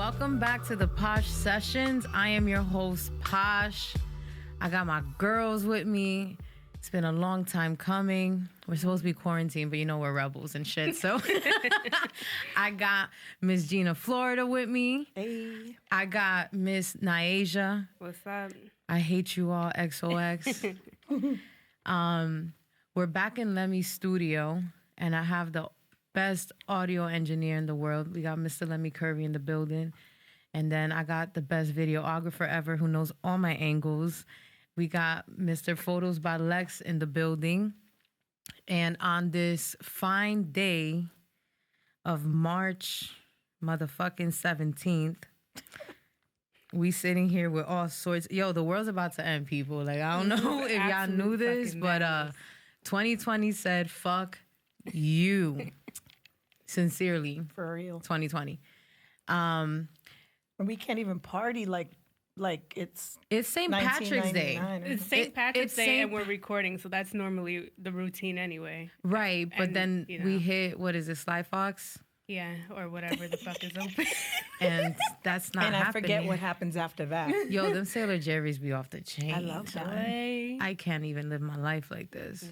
Welcome back to the Posh Sessions. I am your host, Posh. I got my girls with me. It's been a long time coming. We're supposed to be quarantined, but you know we're rebels and shit. So I got Miss Gina, Florida with me. Hey. I got Miss Niaja. What's up? I hate you all, XOX. We're back in Lemy's studio, and I have the best audio engineer in the world. We got Mr. Lemy Currey in the building. And then I got the best videographer ever who knows all my angles. We got Mr. Photos by Lexx in the building. And on this fine day of March motherfucking 17th, we sitting here with all sorts. Yo, the world's about to end, people. Like, I don't know if y'all knew this, but 2020 said, fuck you. Sincerely. For real. 2020. We can't even party like it's St. Patrick's Day. It's St. Patrick's Day and we're recording, so that's normally the routine anyway. Right, but And, then you know. we hit, what is it, Sly Fox? Yeah, or whatever the fuck is open. And that's not and happening. I forget what happens after that. Yo, them Sailor Jerry's be off the chain. I love that. I can't even live my life like this.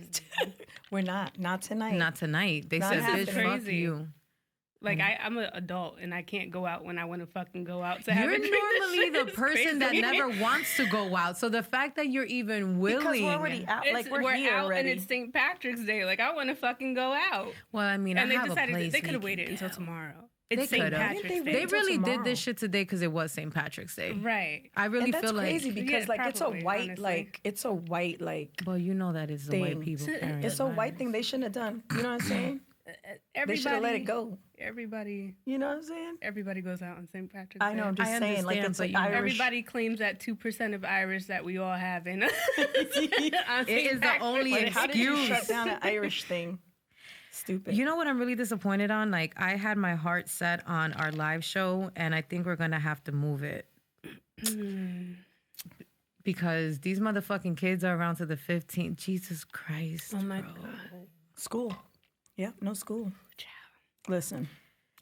We're not tonight. Not tonight. They Not said, bitch, happening. fuck Crazy. you. Like, I'm an adult, and I can't go out when I want to fucking go out to You're have a drink. normally the It's person that crazy. never wants to go out. So the fact that you're even willing. Because we're already out. It's, Like we're here out, already. and it's St. Patrick's Day. Like, I want to fucking go out. Well, I mean, And I they have a decided place they could have we waited can until go. tomorrow. They It's St. could've. Patrick's Didn't Day. They until really tomorrow. did this shit today because it was St. Patrick's Day. Right. I really and that's feel crazy like. because Yeah, like it's a probably, white honestly. it's a white Well, you know that is the white thing. people. It's a white thing they shouldn't have done. You know what I'm saying? They should have let it go. Everybody You know what I'm saying? goes out on St. Patrick's Day. I know. I'm just I saying. Like understand, it's but like you know, Irish. Everybody claims that 2% of Irish that we all have in. It is the only Like, how did you excuse. shut down an Irish thing? Stupid. You know what I'm really disappointed on? Like, I had my heart set on our live show, and I think we're going to have to move it. Because these motherfucking kids are around to the 15th. Jesus Christ. Oh my bro. God. School. Yep. No school. Listen.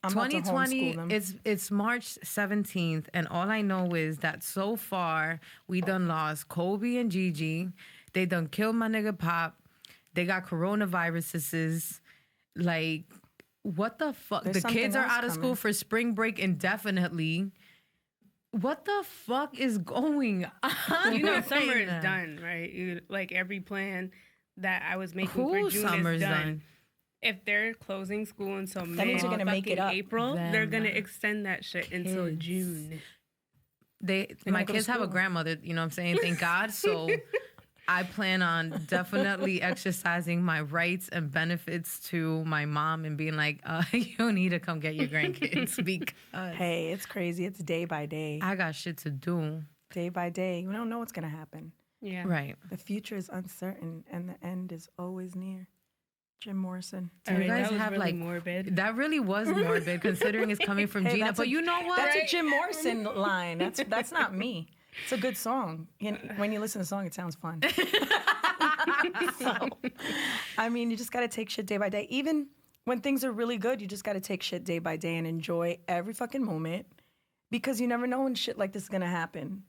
I'm about to homeschool 2020, them. it's March 17th, and all I know is that so far, we done lost Kobe and Gigi. They done killed my nigga Pop. They got coronaviruses. Like, what the fuck? There's The something kids are else out of school coming. for spring break indefinitely. What the fuck is going on? You know, right summer is now? done, right? Like every plan that I was making for Whose June summer's is done. done? If they're closing school until means May, you're gonna make it up. April, Them they're gonna extend that shit until kids. June. My gonna go to kids have a school. grandmother, you know what I'm saying? Thank God. So I plan on definitely exercising my rights and benefits to my mom and being like, you need to come get your grandkids because Hey, it's crazy. It's day by day. I got shit to do. Day by day. We don't know what's going to happen. Yeah. Right. The future is uncertain and the end is always near. Jim Morrison. All You right, guys that was have, really like, morbid. That really was morbid considering it's coming from Hey, Gina. that's But a- you know what? That's a Jim Morrison line. That's not me. It's a good song. And when you listen to the song, it sounds fun. So, I mean, you just got to take shit day by day. Even when things are really good, you just got to take shit day by day and enjoy every fucking moment because you never know when shit like this is going to happen.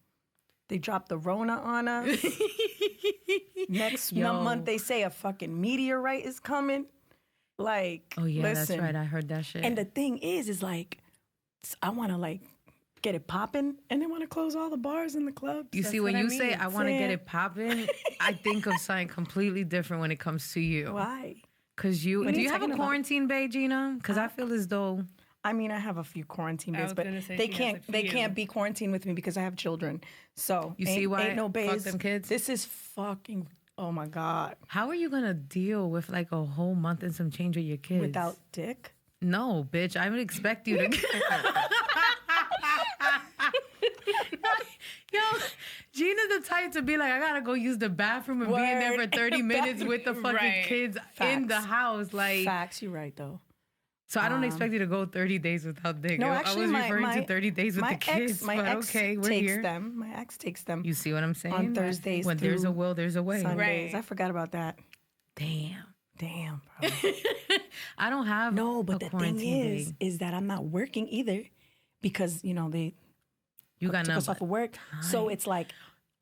They dropped the Rona on us. Next Yo. month, they say a fucking meteorite is coming. Like, Oh, yeah, listen. that's right. I heard that shit. And the thing is like, I want to like get it popping, and they want to close all the bars and the clubs. you see, what when I you say mean. I want to get Saying- it popping, I think of something completely different when it comes to you. Why? Because What do are you you have a talking about? quarantine bay, Gina? Because I feel as though... I mean, I have a few quarantine I days, was but gonna say they she has can't. a They few. can't be quarantined with me because I have children. So You see why? Ain't no Fuck bays. them kids. This is fucking. Oh my god! How are you going to deal with like a whole month and some change with your kids? Without dick. No, bitch. I would expect you to... Yo, Gina's the type to be like, I gotta go use the bathroom and be in there for Word. 30 minutes with the fucking Right. kids in the Facts. house. Like, Facts. You're right though. so I don't expect you to go 30 days without dick. No, I actually, was my- referring my- to 30 days with My the kids. my but ex okay, we're takes here. them. My ex takes them You see what I'm saying? on Thursdays. When there's a through will, there's a way. Sundays. Right. I forgot about that. Damn. Damn, bro. I don't have No, but a the thing quarantine is day. that I'm not working either. because, you know, they You got took us off of work. So it's like,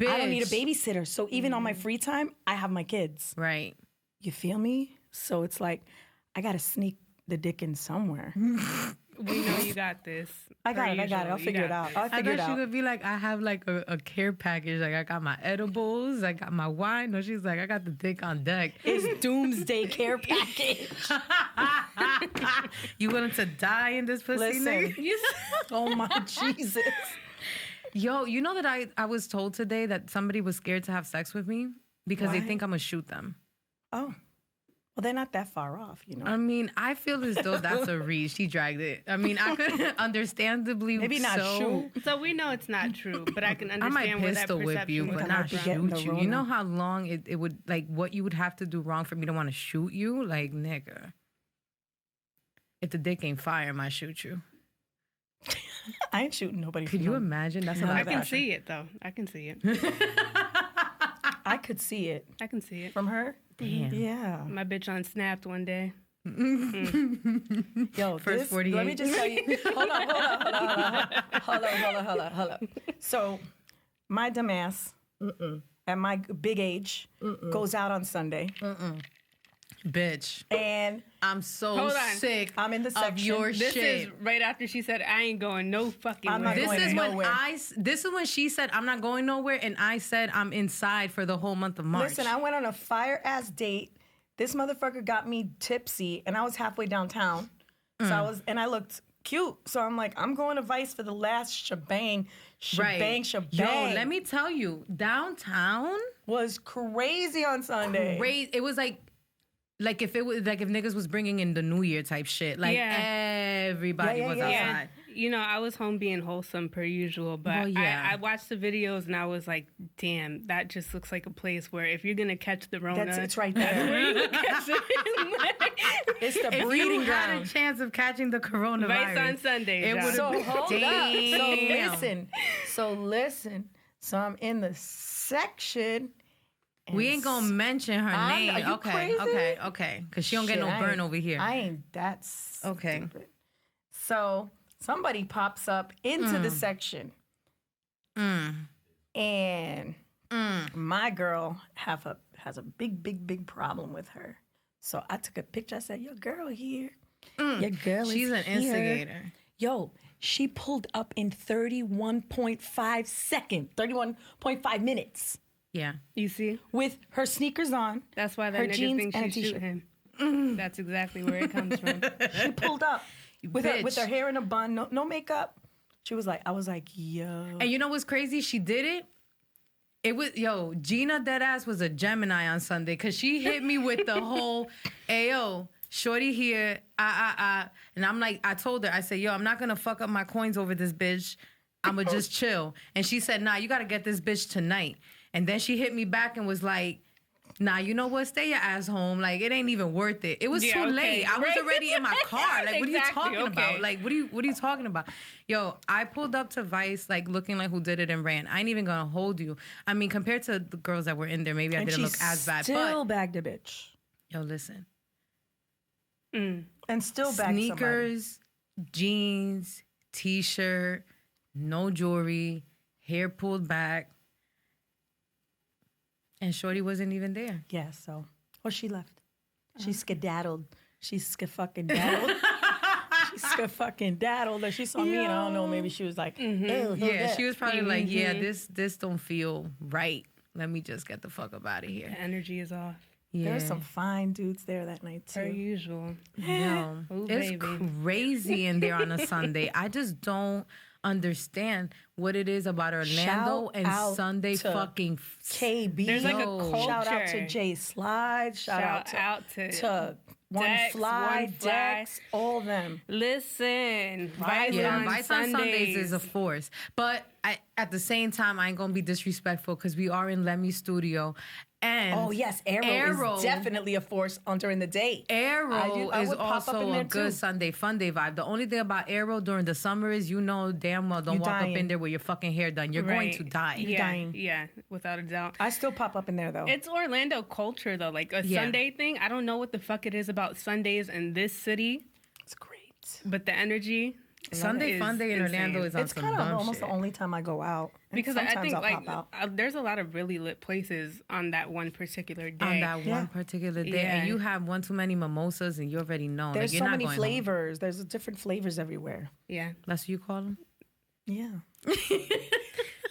I don't need a Bitch. babysitter. So even on my free time, I have my kids. Right. You feel me? So it's like, I got to sneak the dick in somewhere. We know you got this. I got it. I'll You figure it got out. this. I'll I figure it thought she out. would be like, I have like a care package. Like I got my edibles, I got my wine. No, she's like, I got the dick on deck. It's doomsday care package. You willing to die in this pussy, Listen. nigga? Oh my Jesus. Yo, you know that I was told today that somebody was scared to have sex with me because they Why? think I'm gonna shoot them. Oh. Well, they're not that far off, you know. I mean, I feel as though that's a reach. She dragged it. I mean, I could understandably Maybe not so. shoot. So we know it's not true, but I can I understand might where that pistol whip perception you, would but come not be from. getting shoot the you. You know Rona. how long it would, like, what you would have to do wrong for me to want to shoot you? Like, nigga. If the dick ain't fire, I might shoot you. I ain't shooting nobody. Could for you no- imagine? That's a No, lot I of can pressure. see it though. I can see it. I could see it I can see it. from her. Damn. Yeah. My bitch unsnapped one day. Yo, First 48. Let me just tell you. Hold on. So, my dumb ass at my big age goes out on Sunday, Bitch. and I'm so Hold on. sick I'm in the of section. your This shit. is right after she said, "I ain't going no fucking I'm not way." This going is when nowhere. this is when she said I'm not going nowhere, and I said I'm inside for the whole month of March. Listen, I went on a fire ass date. This motherfucker got me tipsy, and I was halfway downtown. So I looked cute. So I'm like, I'm going to Vice for the last shebang. Yo, let me tell you, downtown, Was crazy on Sunday. it was like if it was like if niggas was bringing in the New Year type shit. Like everybody Yeah, was yeah, yeah. outside. You know, I was home being wholesome per usual, but Well, yeah. I watched the videos and I was like, damn, that just looks like a place where if you're gonna catch the Rona, It's right there. catch it. It's the If breeding you had ground. a chance of catching the coronavirus, Vice on Sunday, it John. would've So been- hold Damn. up. So listen. So I'm in the section. and We ain't gonna mention her Are name. you Okay, crazy? okay. Because she don't get Shit, no I burn ain't- over here. I ain't that Okay. stupid. So somebody pops up into the section, and my girl has a big problem with her. So I took a picture. I said, "Your girl here. Your girl is She's an here." instigator. Yo, she pulled up in 31.5 seconds, 31.5 minutes Yeah. You see, with her sneakers on. that's why that Her nigga jeans thinks and a she shoot t-shirt. him. That's exactly where it comes from. She pulled up with her Bitch. hair in a bun, no makeup. She was like, I was like, yo. And you know what's crazy? She did it. It was, Gina deadass was a Gemini on Sunday because she hit me with the whole, ayo, shorty here, And I'm like, I told her, I said, yo, I'm not going to fuck up my coins over this bitch. I'm going to just chill. And she said, nah, you got to get this bitch tonight. And then she hit me back and was like, nah, you know what? Stay your ass home. Like, it ain't even worth it. It was Yeah, too okay, late. I was right? already in my car. Like, what are you Exactly, talking okay. about? Like, what are you talking about? Yo, I pulled up to Vice, like, looking like who did it and ran. I ain't even gonna hold you. I mean, compared to the girls that were in there, maybe I didn't look as bad. Still But, bagged a bitch. yo, listen. And still bagged somebody. Sneakers, jeans, t-shirt, no jewelry, hair pulled back. And Shorty wasn't even there. Yeah, so. Well, she left. She skedaddled. She fucking daddled. She fucking daddled. She saw me and I don't know, maybe she was like, ew, who Yeah, that? she was probably like, yeah, this don't feel right. Let me just get the fuck up out of here. The energy is off. Yeah. There were some fine dudes there that night, Per too. usual. Yo, Ooh, it's baby. crazy in there on a Sunday. I just don't understand what it is about Orlando Shout and out Sunday to fucking. KB. There's like a Yo. culture. Shout out to Jay Slide. Shout out to One Dex, Fly, One Fly. Dex, all them. Listen, Vice Yeah, on Vice on Sundays is a Sundays. force. But at the same time, I ain't gonna be disrespectful because we are in Lemy's studio. And Oh yes, Arrow is definitely a force during the day. Arrow I is would pop up in also there a good too. Sunday fun day vibe. The only thing about Arrow during the summer is damn well don't You walk up dying. in there with your fucking hair done. You're going to die. Yeah, dying. yeah, without a doubt. I still pop up in there though. It's Orlando culture though, like a Yeah. Sunday thing. I don't know what the fuck it is about Sundays in this city, It's great. but the energy Sunday is Funday in Orlando insane. is on It's some kind of dumb almost shit. the only time I go out. And Because I sometimes think I'll like pop out. there's a lot of really lit places on that one particular day. On that one particular day, Yeah. and you have one too many mimosas, and you already know. There's like, you're so not many going home. flavors. There's different flavors everywhere. Yeah. That's what you call them? Yeah.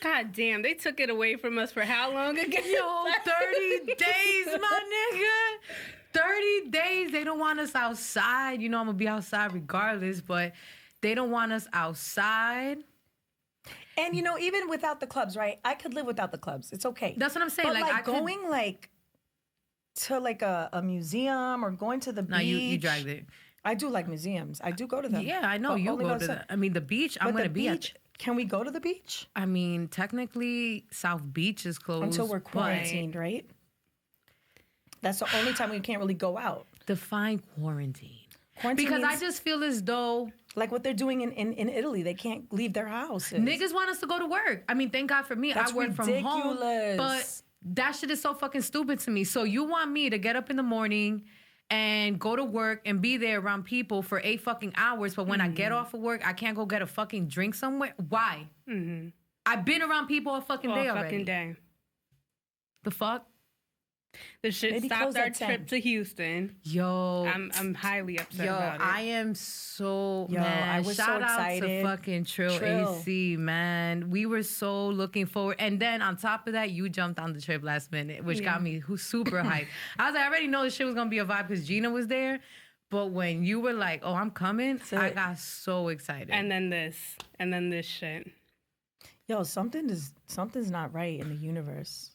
God damn, they took it away from us for how long again? Yo, 30 days, my nigga. 30 days. They don't want us outside. You know, I'm going to be outside regardless, but they don't want us outside. And you know, even without the clubs, right? I could live without the clubs. It's okay. That's what I'm saying. But Like, like, going like to like a museum or going to the beach. No, you dragged it. I do like museums. I do go to them. Yeah, I know. But You only go when to it's the... I mean, the beach, I'm But going the to be at... beach, can we go to the beach? I mean, technically, South Beach is closed. Until we're but quarantined, right? That's the only time we can't really go out. define quarantine. Quarantine Because I means- just feel as though... Like what they're doing in Italy. They can't leave their houses. Niggas want us to go to work. I mean, thank God for me. That's I work from home. ridiculous. But that shit is so fucking stupid to me. So you want me to get up in the morning and go to work and be there around people for 8 fucking hours, but when I get off of work, I can't go get a fucking drink somewhere? Why? I've been around people all fucking day All already. fucking day. The fuck? The shit Maybe stopped close our at 10. trip to Houston. Yo. I'm highly upset Yo, about it. I am so Yo, man. I was so Shout out to excited. fucking Trill AC, man. We were so looking forward. And then on top of that, you jumped on the trip last minute, which got me super hyped. I was like, I already know this shit was gonna be a vibe because Gina was there. But when you were like, "Oh, I'm coming," I got so excited. and then this shit. Yo, something's not right in the universe.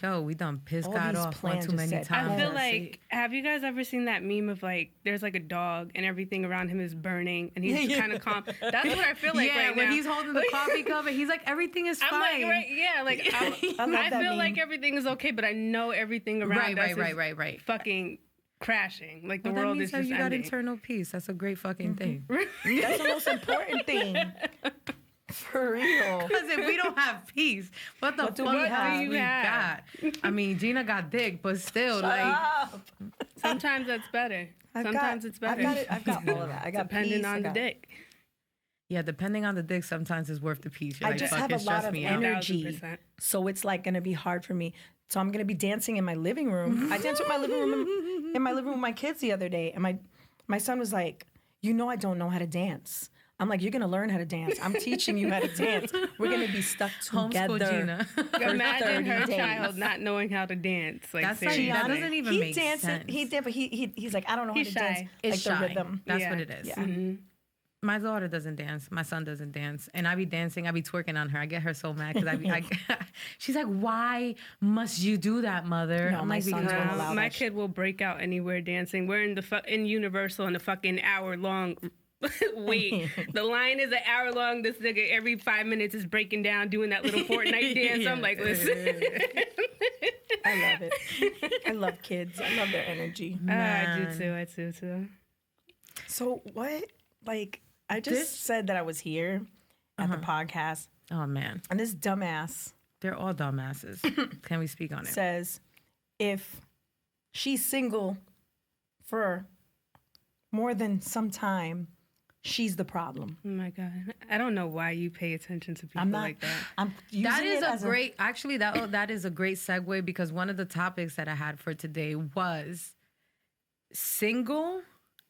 Yo, we done pissed All God these off one plans too just many said, times. I feel Oh, like, have you guys ever seen that meme of like, there's like a dog and everything around him is burning and he's kind of calm? That's what I feel like yeah, right when now. he's holding the coffee cup and he's like, everything is I'm fine. like, right, yeah, like love I that feel meme. like everything is okay, but I know everything around us is right. fucking crashing. Like the Well, that world means is that just you got ending. internal peace. That's a great fucking thing. That's the most important thing. For real. Because if we don't have peace, what the What do fuck we do have? we got? I mean, Gina got dick, but still, like, Up. Sometimes that's better. Sometimes it's better. I've got all of that. I got Depending peace, on I the got- dick. yeah, depending on the dick, sometimes it's worth the peace. You're I like, just fuck have it, a lot stress of me out. energy, 1000%. so it's like gonna be hard for me. So I'm gonna be dancing in my living room. I danced with my living room in my living room with my kids the other day, and my son was like, "You know, I don't know how to dance." I'm like, "You're gonna learn how to dance. I'm teaching you how to dance. We're gonna be stuck Homeschool together." Gina. Imagine 30 her days. child not knowing how to dance. Like, That's like- seriously. that doesn't even he make dances. sense. He did, but he's like, I don't know He's how to dance. shy. It's like shy. the rhythm. That's Yeah. what it is. Yeah. My daughter doesn't dance. My son doesn't dance. And I be dancing. I be twerking on her. I get her so mad because she's like, "Why must you do that, mother?" No, I'm my like, sons "Because won't allow My that kid will break out anywhere dancing. We're in in Universal in a fucking hour long. Wait, the line is an hour long. This nigga every 5 minutes is breaking down, doing that little Fortnite dance. I'm like, listen. I love it. I love kids. I love their energy. I do too. So what? Like, I just said that I was here at the podcast, Oh man, and this dumbass they're all dumbasses. Can we speak on it? says if she's single for more than some time, she's the problem. Oh my God. I don't know why you pay attention to people I'm not like that. I'm using That is it a as great, actually, that is a great segue because one of the topics that I had for today was single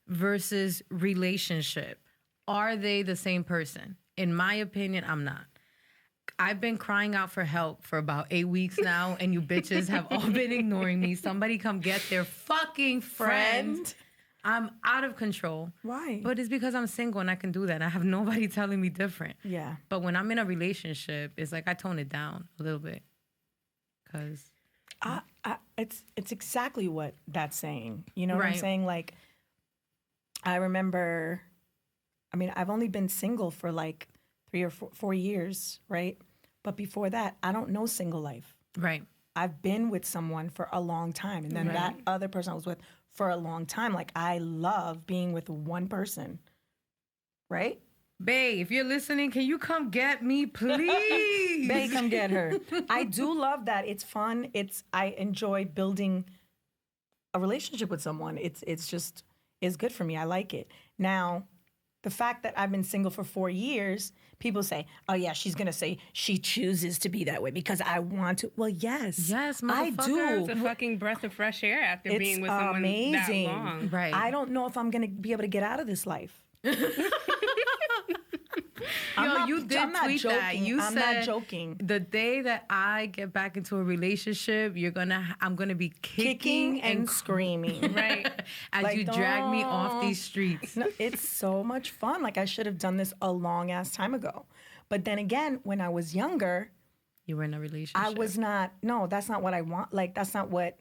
versus relationship. Are they the same person? In my opinion, I'm not. I've been crying out for help for about 8 weeks now, and you bitches have all been ignoring me. Somebody come get their fucking friend. I'm out of control. Why? But it's because I'm single and I can do that. I have nobody telling me different. Yeah. But when I'm in a relationship, it's like I tone it down a little bit. Cause It's exactly what that's saying. You know what I'm Right. saying? Like, I remember, I mean, I've only been single for like 3 or 4 years, right? But before that, I don't know single life. right. I've been with someone for a long time. And then that other person I was with for a long time. Like, I love being with one person, right? Bae, if you're listening, can you come get me, please? Bae, come get her. I do love that. It's fun. I enjoy building a relationship with someone. It's good for me. I like it. Now, the fact that I've been single for 4 years, people say, oh yeah, she's going to say she chooses to be that way because I want to. Well, yes. Yes, I do. It's a fucking breath of fresh air after being with someone amazing. that long. Right. I don't know if I'm going to be able to get out of this life. You did I'm not tweet joking. that. You I'm said not joking. the day that I get back into a relationship, I'm gonna be kicking and screaming. Right. as Like, you drag me off "Don't." these streets. No, it's so much fun. Like, I should have done this a long ass time ago. But then again, when I was younger, You were in a relationship. I was not, no, that's not what I want. Like, that's not what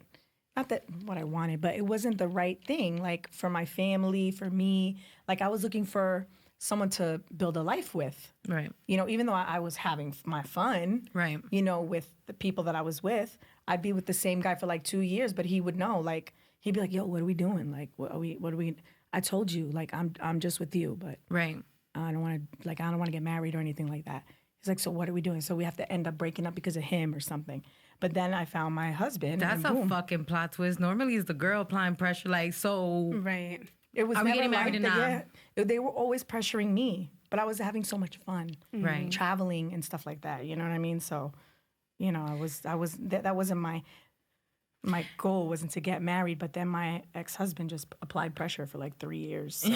I wanted, but it wasn't the right thing. Like, for my family, for me, like, I was looking for someone to build a life with. Right. You know, even though I was having my fun, Right. you know, with the people that I was with, I'd be with the same guy for like 2 years, but he would know, like, he'd be like, yo, what are we doing? Like, what are we, I told you, like, I'm just with you, but Right. I don't want to get married or anything like that. He's like, so what are we doing? So we have to end up breaking up because of him or something. But then I found my husband. That's and a boom. fucking plot twist. Normally it's the girl applying pressure, like, so Right. It was Are we never getting married like or that. Yeah, they were always pressuring me, but I was having so much fun, Right. traveling and stuff like that. You know what I mean? So, you know, that wasn't my goal wasn't to get married, but then my ex-husband just applied pressure for like 3 years. So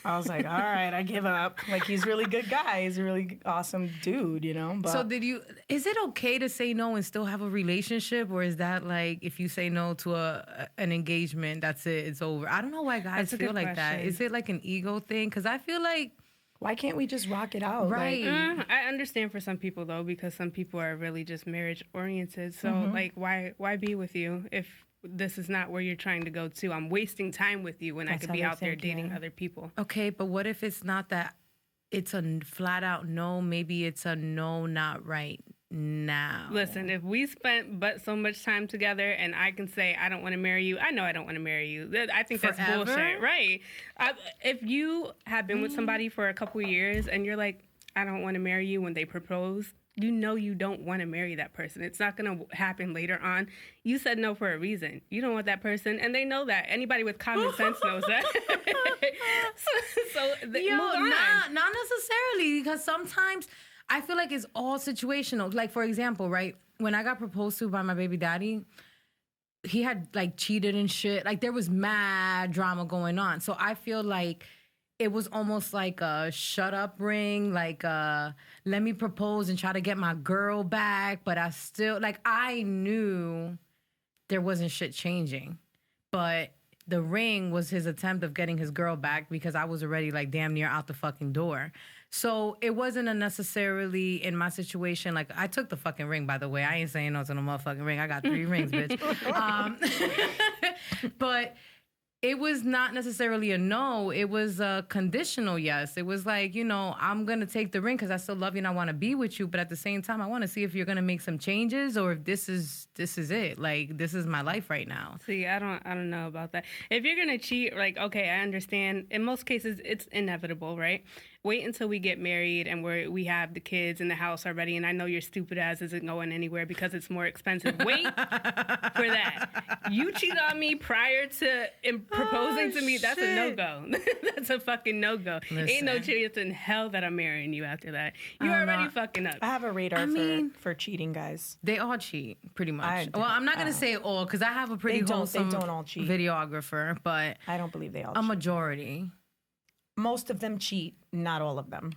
I was like, all right, I give up. Like, he's a really good guy. He's a really awesome dude, you know? But So is it okay to say no and still have a relationship, or is that like if you say no to an engagement, that's it, it's over? I don't know why guys That's a feel good like that. question. Is it like an ego thing? Because I feel like why can't we just rock it out? Right. Like, I understand for some people though, because some people are really just marriage oriented. So like, why be with you if this is not where you're trying to go to? I'm wasting time with you when I That's could how be they out there think, dating yeah. other people. okay, but what if it's not that? It's a flat out no. Maybe it's a no, not right now. Listen, if we spent but so much time together and I can say I don't want to marry you, I know I don't want to marry you. I think that's Forever? bullshit, right? If you have been with somebody for a couple of years and you're like, I don't want to marry you when they propose, you know you don't want to marry that person. It's not going to happen later on. You said no for a reason. You don't want that person, and they know that. Anybody with common sense knows that. Yo, move on. not necessarily, because sometimes I feel like it's all situational. Like, for example, right, when I got proposed to by my baby daddy, he had like cheated and shit. Like, there was mad drama going on. So I feel like it was almost like a shut up ring, like let me propose and try to get my girl back. But I still, like, I knew there wasn't shit changing. But the ring was his attempt of getting his girl back because I was already like damn near out the fucking door. So it wasn't a necessarily in my situation. Like, I took the fucking ring, by the way. I ain't saying no to the motherfucking ring. I got 3 rings, bitch. But it was not necessarily a no. It was a conditional yes. It was like, you know, I'm going to take the ring because I still love you and I want to be with you. But at the same time, I want to see if you're going to make some changes or if this is it. Like, this is my life right now. See, I don't know about that. If you're gonna cheat, like, okay, I understand. In most cases, it's inevitable, right? Wait until we get married and we have the kids in the house already. And I know your stupid ass isn't going anywhere because it's more expensive. Wait for that. You cheat on me prior to proposing to me. That's a no-go. That's a fucking no-go. Ain't no chance in hell that I'm marrying you after that. You're already fucking up. I have a radar for cheating guys. They all cheat, pretty much. Well, I'm not going to say all because I have a pretty wholesome they don't all cheat. videographer, but I don't believe they all a cheat. majority. Most of them cheat, not all of them.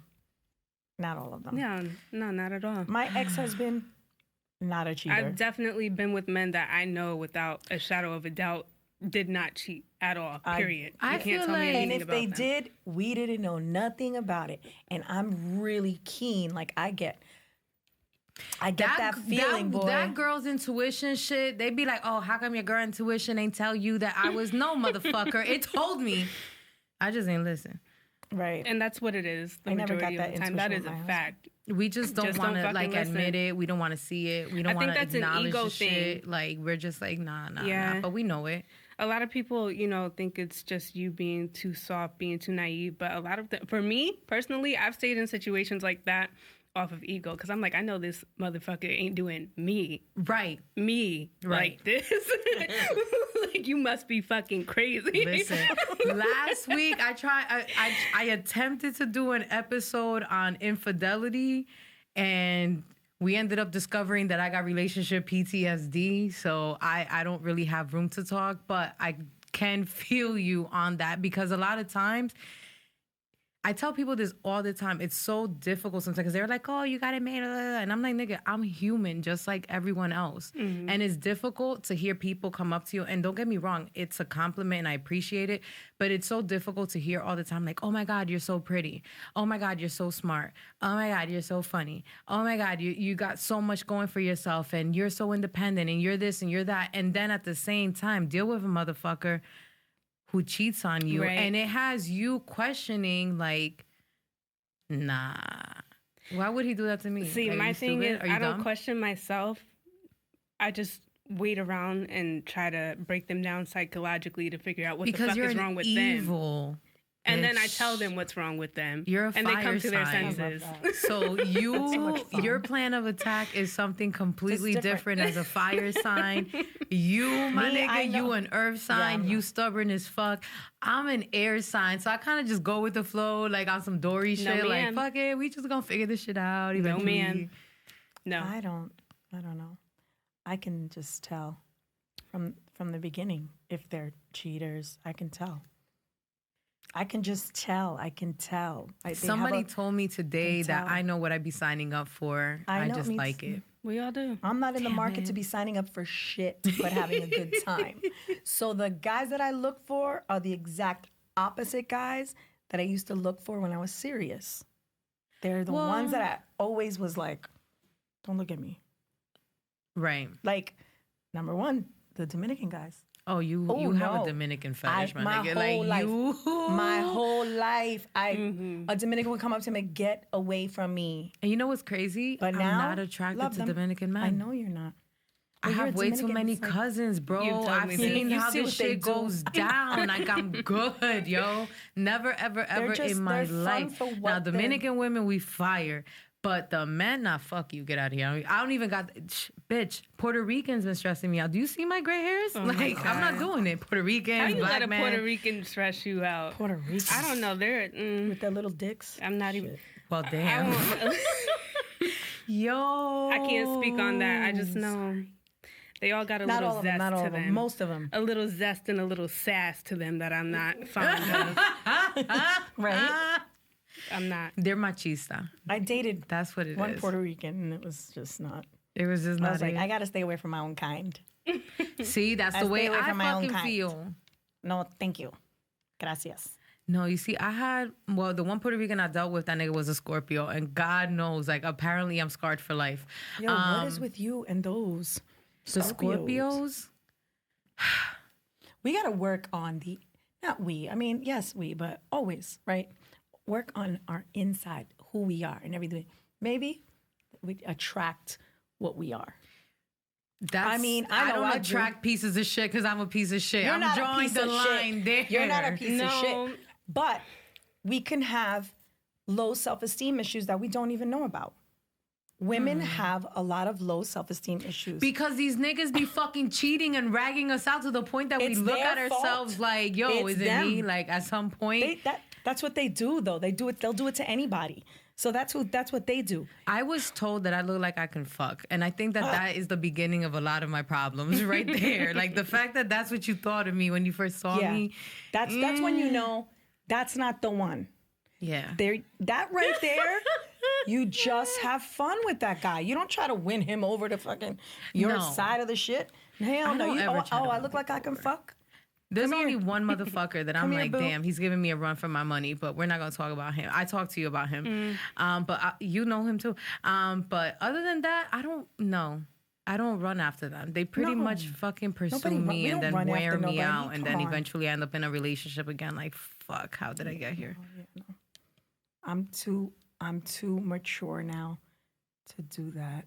Not all of them. No, not at all. My ex-husband, not a cheater. I've definitely been with men that I know without a shadow of a doubt did not cheat at all, period. I you can't feel tell me like- anything And if about they them. did, we didn't know nothing about it. And I'm really keen. Like, I get that feeling, boy. That girl's intuition shit, they be like, oh, how come your girl intuition ain't tell you that I was no motherfucker? It told me. I just ain't listen. Right. And that's what it is. The I never majority got of that the time, that intuition is with a my fact. We just don't want to fucking like listen. admit it. We don't want to see it. We don't I want think to that's an acknowledge ego the thing. shit. Like, we're just like, nah. But we know it. A lot of people, you know, think it's just you being too soft, being too naive. But a lot of for me personally, I've stayed in situations like that off of ego because I'm like, I know this motherfucker ain't doing me Right. like this. Like, you must be fucking crazy. Listen, last week I attempted to do an episode on infidelity, and we ended up discovering that I got relationship PTSD. So I don't really have room to talk, but I can feel you on that because a lot of times, I tell people this all the time. It's so difficult sometimes because they're like, oh, you got it made. And I'm like, nigga, I'm human just like everyone else. Mm-hmm. And it's difficult to hear people come up to you. And don't get me wrong, it's a compliment and I appreciate it. But it's so difficult to hear all the time like, oh my God, you're so pretty. Oh my God, you're so smart. Oh my God, you're so funny. Oh my God, you got so much going for yourself and you're so independent and you're this and you're that. And then at the same time, deal with a motherfucker who cheats on you. Right. And it has you questioning, like, nah, why would he do that to me? See, my thing is, I don't question myself. I just wait around and try to break them down psychologically to figure out what the fuck is wrong with them. And then I tell them what's wrong with them. You're a fire and they come to their sign. senses. So your plan of attack is something completely different as a fire sign. You, my nigga, you an earth sign. You stubborn as fuck. I'm an air sign. So I kind of just go with the flow, like on some Dory shit. Like, fuck it, we just gonna figure this shit out eventually. No, man. No. I don't know. I can just tell from the beginning if they're cheaters. I can tell. I can just tell. I can tell. Somebody told me today that I know what I'd be signing up for. I just like it. We all do. I'm not in the market to be signing up for shit, but having a good time. So the guys that I look for are the exact opposite guys that I used to look for when I was serious. They're the ones that I always was like, don't look at me. Right. Like, number one, the Dominican guys. Oh, you have a Dominican fetish, my nigga. My whole life, a Dominican would come up to me and get away from me. And you know what's crazy? But I'm now, not attracted to Dominican men. I know you're not. I have way too many cousins, bro. I've seen how this shit goes down. Like, I'm good, yo. Never, ever, ever in my life. Now, Dominican women, we fire. But the men, nah, fuck you, get out of here. I don't even got, bitch, Puerto Ricans been stressing me out. Do you see my gray hairs? Oh like, I'm not doing it. Puerto Ricans, How you black let a man. Puerto Rican stress you out? Puerto Ricans. I don't know. They're, with their little dicks. I'm not even. Well, damn. Yo. I can't speak on that. I just know they all got a little zest to them. Most of them. A little zest and a little sass to them that I'm not fond of. Right? I'm not. They're machista. I dated That's what it one is. Puerto Rican, and it was just not. It was just not. I was like, I gotta stay away from my own kind. See, that's the way I fucking feel. No, thank you. Gracias. No, you see, the one Puerto Rican I dealt with, that nigga was a Scorpio, and God knows, like, apparently I'm scarred for life. Yo, what is with you and those the Scorpios? We gotta work on yes, but always, right? Work on our inside, who we are and everything. Maybe we attract what we are. I don't attract pieces of shit because I'm a piece of shit. I'm drawing the line there. You're not a piece of shit. But we can have low self-esteem issues that we don't even know about. Women have a lot of low self-esteem issues. Because these niggas be fucking cheating and ragging us out to the point that we look at ourselves like, yo, is it me? Like, at some point. That's what they do, though. They'll do it to anybody. So that's what they do. I was told that I look like I can fuck. And I think that is the beginning of a lot of my problems right there. Like, the fact that that's what you thought of me when you first saw me. That's when you know that's not the one. Yeah. That right there, you just have fun with that guy. You don't try to win him over to fucking your side of the shit. Hell no. I look like I can fuck? There's only one motherfucker that I'm like, damn, he's giving me a run for my money, but we're not going to talk about him. I talked to you about him, but you know him too. But other than that, I don't know. I don't run after them. They pretty much fucking pursue me and then wear me out, and then eventually I end up in a relationship again. Like, fuck, how did I get here? No. I'm too mature now to do that.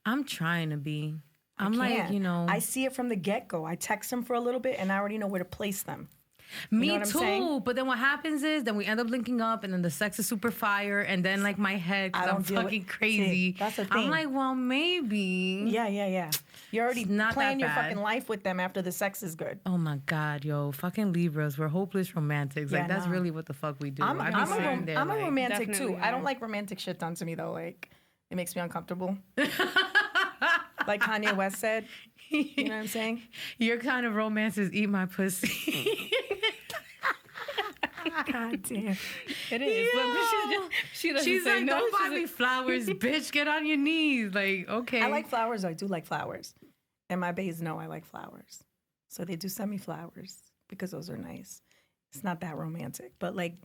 I'm trying to be. I'm like, I see it from the get-go. I text them for a little bit, and I already know where to place them. Me know what I'm too. saying? But then what happens is then we end up linking up and then the sex is super fire and then like my head, I because I'm don't deal with- fucking crazy. See, that's the I'm thing. like, well, maybe. Yeah. You're already It's not planning that your bad. fucking life with them after the sex is good. Oh my God, yo, fucking Libras, we're hopeless romantics. Yeah, Like that's nah. really what the fuck we do. I'm I be sitting there a like, romantic Definitely too. I don't are. like romantic shit done to me though. Like it makes me uncomfortable. Like Kanye West said. You know what I'm saying? your kind of romance is eat my pussy. God damn. It is. Yo. Look, she doesn't She's say like, no. don't buy She's me like, flowers, bitch. Get on your knees. Like, okay. I like flowers. I do like flowers. And my bays know I like flowers. So they do send me flowers because those are nice. It's not that romantic. But like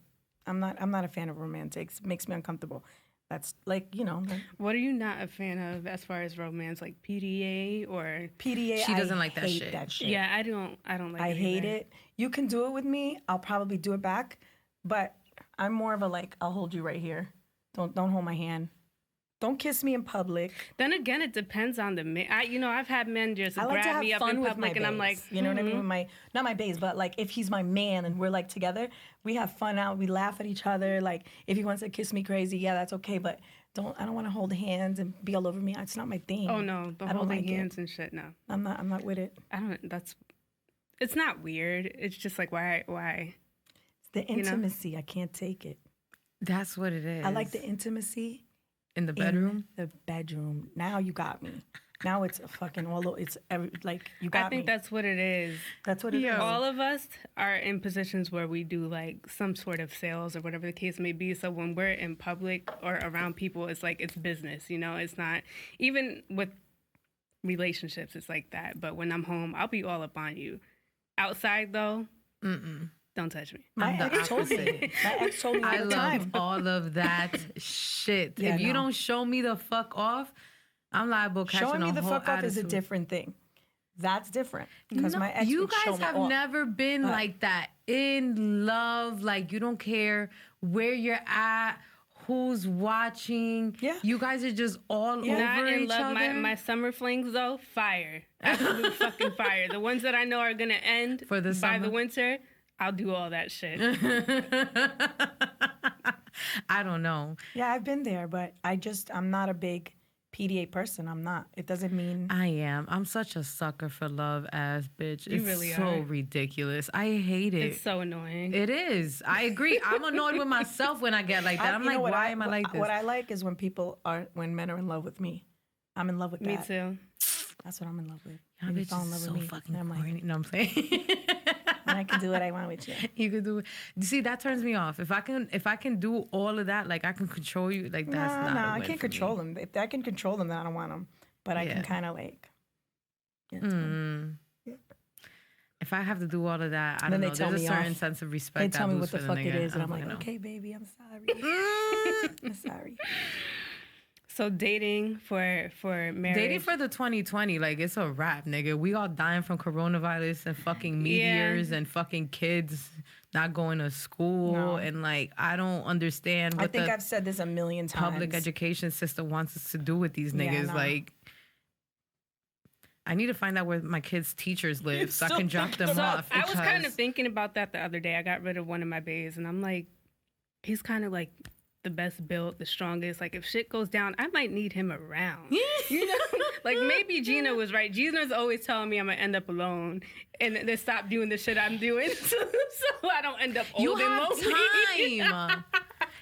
I'm not a fan of romantics. It makes me uncomfortable. That's like, you know, like what are you not a fan of as far as romance, like PDA or? PDA. She doesn't I like that hate shit. that shit. Yeah, I don't like. I it hate either. it. You can do it with me. I'll probably do it back. But I'm more of a like, I'll hold you right here. Don't hold my hand. Don't kiss me in public. Then again, it depends on the man. I've had men just I like to grab have me up fun in with public, my and I'm baes. like, you know what I mean? With my not my baes, but like if he's my man and we're like together, we have fun out. We laugh at each other. Like if he wants to kiss me crazy, yeah, that's okay. But I don't want to hold hands and be all over me. It's not my thing. oh no, the I don't holding like it. hands and shit. No, I'm not with it. I don't. It's not weird. It's just like why? It's the know? intimacy. I can't take it. That's what it is. I like the intimacy in the bedroom. In the bedroom. Now you got me. Now it's a fucking like you got me. I think that's what it is. That's what it is. Yo. All of us are in positions where we do like some sort of sales or whatever the case may be. So when we're in public or around people, it's like it's business, you know? It's not, even with relationships, it's like that. But when I'm home, I'll be all up on you. Outside though, don't touch me. My I'm the ex told me. opposite. My ex told me all I the love time. all of that shit. Yeah, if you no. don't show me the fuck off, I'm liable catching Showing me a the whole fuck off is a attitude. different thing. That's different. Because my ex you would show guys me have off. never been But- like that in love. Like you don't care where you're at, who's watching. Yeah. You guys are just all Not over in each love. other. My summer flings though, fire. Absolute fucking fire. The ones that I know are gonna end For the by summer? the winter, I'll do all that shit. I don't know. Yeah, I've been there, but I'm not a big PDA person. I'm not. It doesn't mean. I am. I'm such a sucker for love ass bitch. It's really so are. ridiculous. I hate it. It's so annoying. It is. I agree. I'm annoyed with myself when I get like that. I'm you like, know what why am I like this? What I like is when men are in love with me. I'm in love with Me that. too. That's what I'm in love with. Y'all When you bitches fall in love so with me, fucking and I'm like, corny. No, I'm saying. and I can do what I want with you. You could do it. See, that turns me off. If I can do all of that, like I can control you, like that's not. No, a I win can't for me. control them. If I can control them, then I don't want them. But I Yeah. can kind of like. Yeah, it's fine. Mm. If I have to do all of that, I Then don't they know. tell There's a me certain off. sense of They respect. tell I me lose what the for fuck nigga. it is, and I I'm like, don't know. okay, baby, I'm sorry. I'm sorry. So dating for marriage. Dating for the 2020, like it's a wrap, nigga. We all dying from coronavirus and fucking meteors and fucking kids not going to school No. and like I don't understand I what think the I've said this a million times. public education system wants us to do with these Yeah, niggas. no. Like I need to find out where my kids' teachers live so I can drop them So off. I was kind of because- thinking about that the other day. I got rid of one of my bays, and I'm like, he's kind of like the best built, the strongest. Like if shit goes down, I might need him around. You know, like maybe Gina was right. Gina's always telling me I'm gonna end up alone, and then stop doing the shit I'm doing, so I don't end up old You and have lonely. time.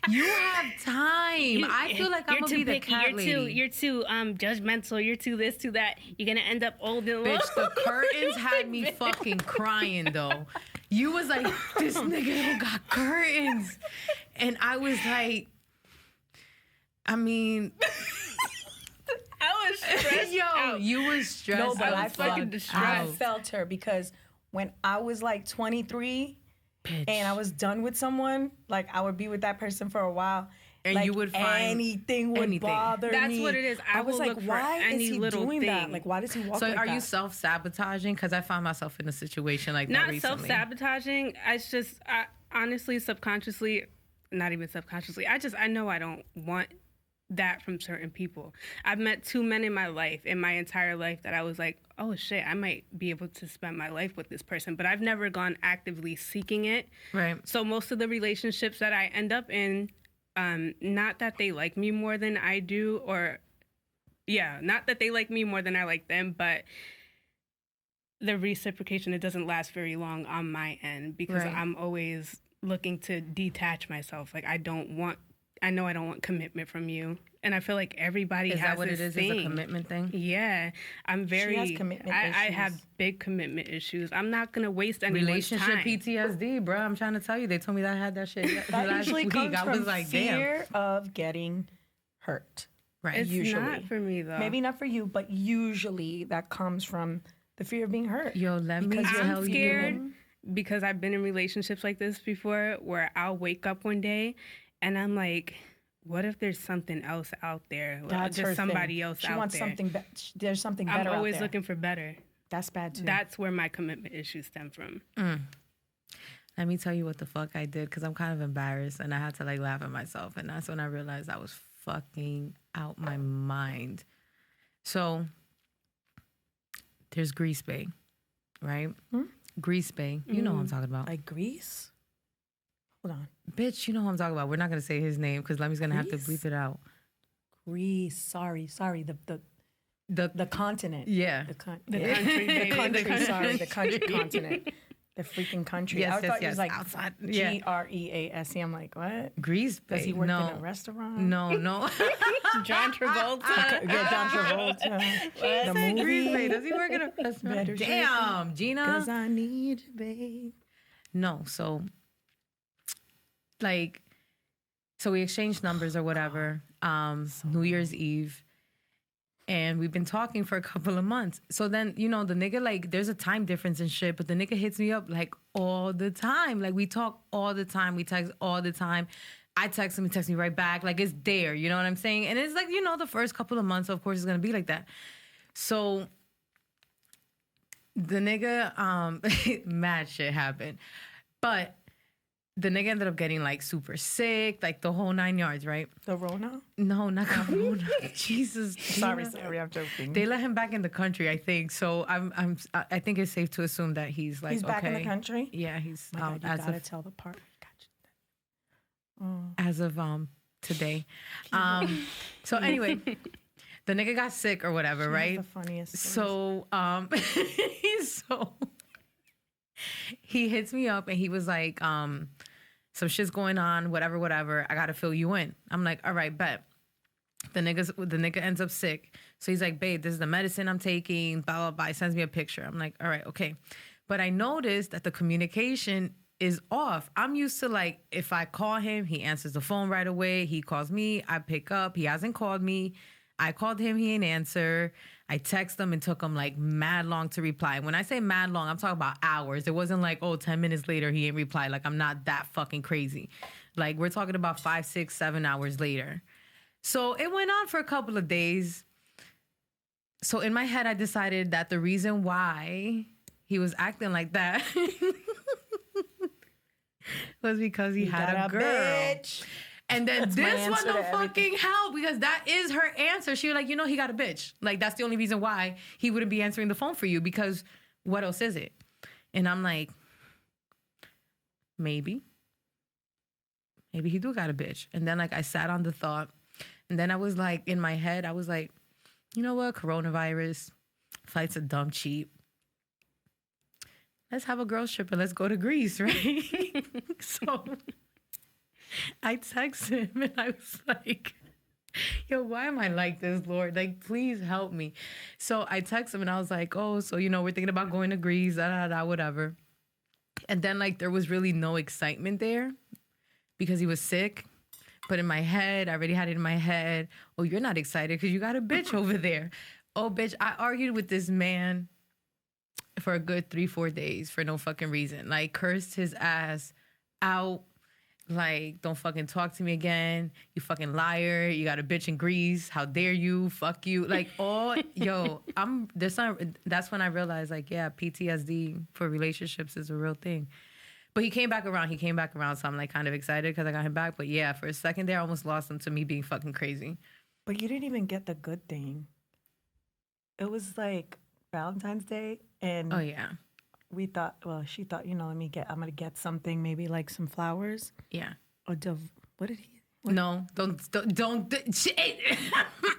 You have time. I feel like I'm You're gonna too be the picky. cat You're lady. You're too judgmental. You're too this, too that. You're gonna end up old and lonely. Bitch, the curtains had me fucking crying though. You was like, this nigga don't got curtains. And I was like, I mean, I was stressed yo, out. you was stressed. No, but I I was fucking felt, distressed. I felt her because when I was like 23 Bitch. and I was done with someone, like I would be with that person for a while. And like, you would find anything would anything. bother That's me. what it is. I was will like, look for why any is he little doing that? thing. Like, why does he walk So like are that? you self-sabotaging? Because I found myself in a situation like that Not recently. self-sabotaging. It's just honestly, subconsciously, not even subconsciously. I know I don't want that from certain people. I've met 2 men in my life, in my entire life, that I was like, oh shit, I might be able to spend my life with this person, but I've never gone actively seeking it. Right. So most of the relationships that I end up in, not that they like me more than I do, not that they like me more than I like them, but the reciprocation, it doesn't last very long on my end because I'm always looking to detach myself. Like, I know I don't want commitment from you. And I feel like everybody has that what this it is? thing. Is a commitment thing? Yeah. I'm very... She has commitment I issues. have big commitment issues. I'm not going to waste anyone's Relationship time. PTSD, bro. I'm trying to tell you. They told me that I had that shit That last usually week. comes I from was like, fear of getting hurt. Right. It's usually. not for me, though. Maybe not for you, but usually that comes from the fear of being hurt. Yo, let me Because tell I'm you. scared because I've been in relationships like this before where I'll wake up one day and I'm like, what if there's something else out there? That's There's her somebody thing. else She out wants there. something. There's something I'm better always out there. looking for better. That's bad too. That's where my commitment issues stem from. Let me tell you what the fuck I did because I'm kind of embarrassed and I had to like laugh at myself. And that's when I realized I was fucking out my mind. So there's Grease Bay, right? Grease Bay. You know what I'm talking about. like Greece. Hold on. Bitch, you know what I'm talking about. We're not going to say his name because Lemmy's going to have to Grease? bleep it out. Greece. Sorry. The continent. Yeah. The country. baby. The country. The Sorry. The country continent. The freaking country. Yes, I thought yes, it was like outside. Yeah. GREASE. I'm like, what? Grease Bay. Does he work no. in a restaurant? No. John Travolta. Yeah, John Travolta. The movie. Grease Bay. Does he work in a restaurant? Better Damn, Gina. Cause I need you, babe. No, so like, so we exchanged numbers or whatever, New Year's Eve, and we've been talking for a couple of months. So then, you know, the nigga, like, there's a time difference and shit, but the nigga hits me up like all the time. Like, we talk all the time, we text all the time. I text him, he texts me right back. Like, it's there, you know what I'm saying? And it's like, you know, the first couple of months, of course, it's gonna be like that. So the nigga, mad shit happened. But the nigga ended up getting like super sick, like the whole 9 yards, right? The Rona? No, not Corona. Jesus. Sorry, Gina. I'm joking. They let him back in the country, I think. So I think it's safe to assume that he's like, He's back in okay. the country? Yeah, he's My God, you as gotta of tell the part. as of today. So anyway, the nigga got sick or whatever, right? The funniest. stories. So he hits me up and he was like, some shit's going on, whatever. I gotta fill you in. I'm like, all right, bet. The nigga ends up sick. So he's like, babe, this is the medicine I'm taking, blah, blah, blah. He sends me a picture. I'm like, all right, okay. But I noticed that the communication is off. I'm used to like, if I call him, he answers the phone right away. He calls me, I pick up. He hasn't called me. I called him, he ain't answer. I text him and took him like mad long to reply. When I say mad long, I'm talking about hours. It wasn't like, 10 minutes later, he ain't replied. Like, I'm not that fucking crazy. Like, we're talking about 5, 6, 7 hours later. So it went on for a couple of days. So in my head, I decided that the reason why he was acting like that was because he had a girl. Bitch. And then That's my this one answer to don't everything. fucking help because that is her answer. She was like, you know, he got a bitch. Like, that's the only reason why he wouldn't be answering the phone for you because what else is it? And I'm like, maybe he do got a bitch. And then like I sat on the thought and then I was like, in my head, I was like, you know what? Coronavirus, flights are dumb cheap. Let's have a girls trip and let's go to Greece, right? So I texted him and I was like, yo, why am I like this, Lord? Like, please help me. So I texted him and I was like, oh, so, you know, we're thinking about going to Greece, whatever. And then, like, there was really no excitement there because he was sick. But in my head, I already had it in my head, oh, you're not excited because you got a bitch over there. Oh, bitch, I argued with this man for a good 3-4 days for no fucking reason. Like, cursed his ass out. Like, don't fucking talk to me again. You fucking liar. You got a bitch in Greece. How dare you? Fuck you. Like, that's when I realized, like, yeah, PTSD for relationships is a real thing. But he came back around. So I'm, like, kind of excited because I got him back. But, yeah, for a second there, I almost lost him to me being fucking crazy. But you didn't even get the good thing. It was like Valentine's Day, and Oh yeah. we thought, well, she thought, I'm gonna get something, maybe like some flowers. Yeah. Or what did he? No, don't shit.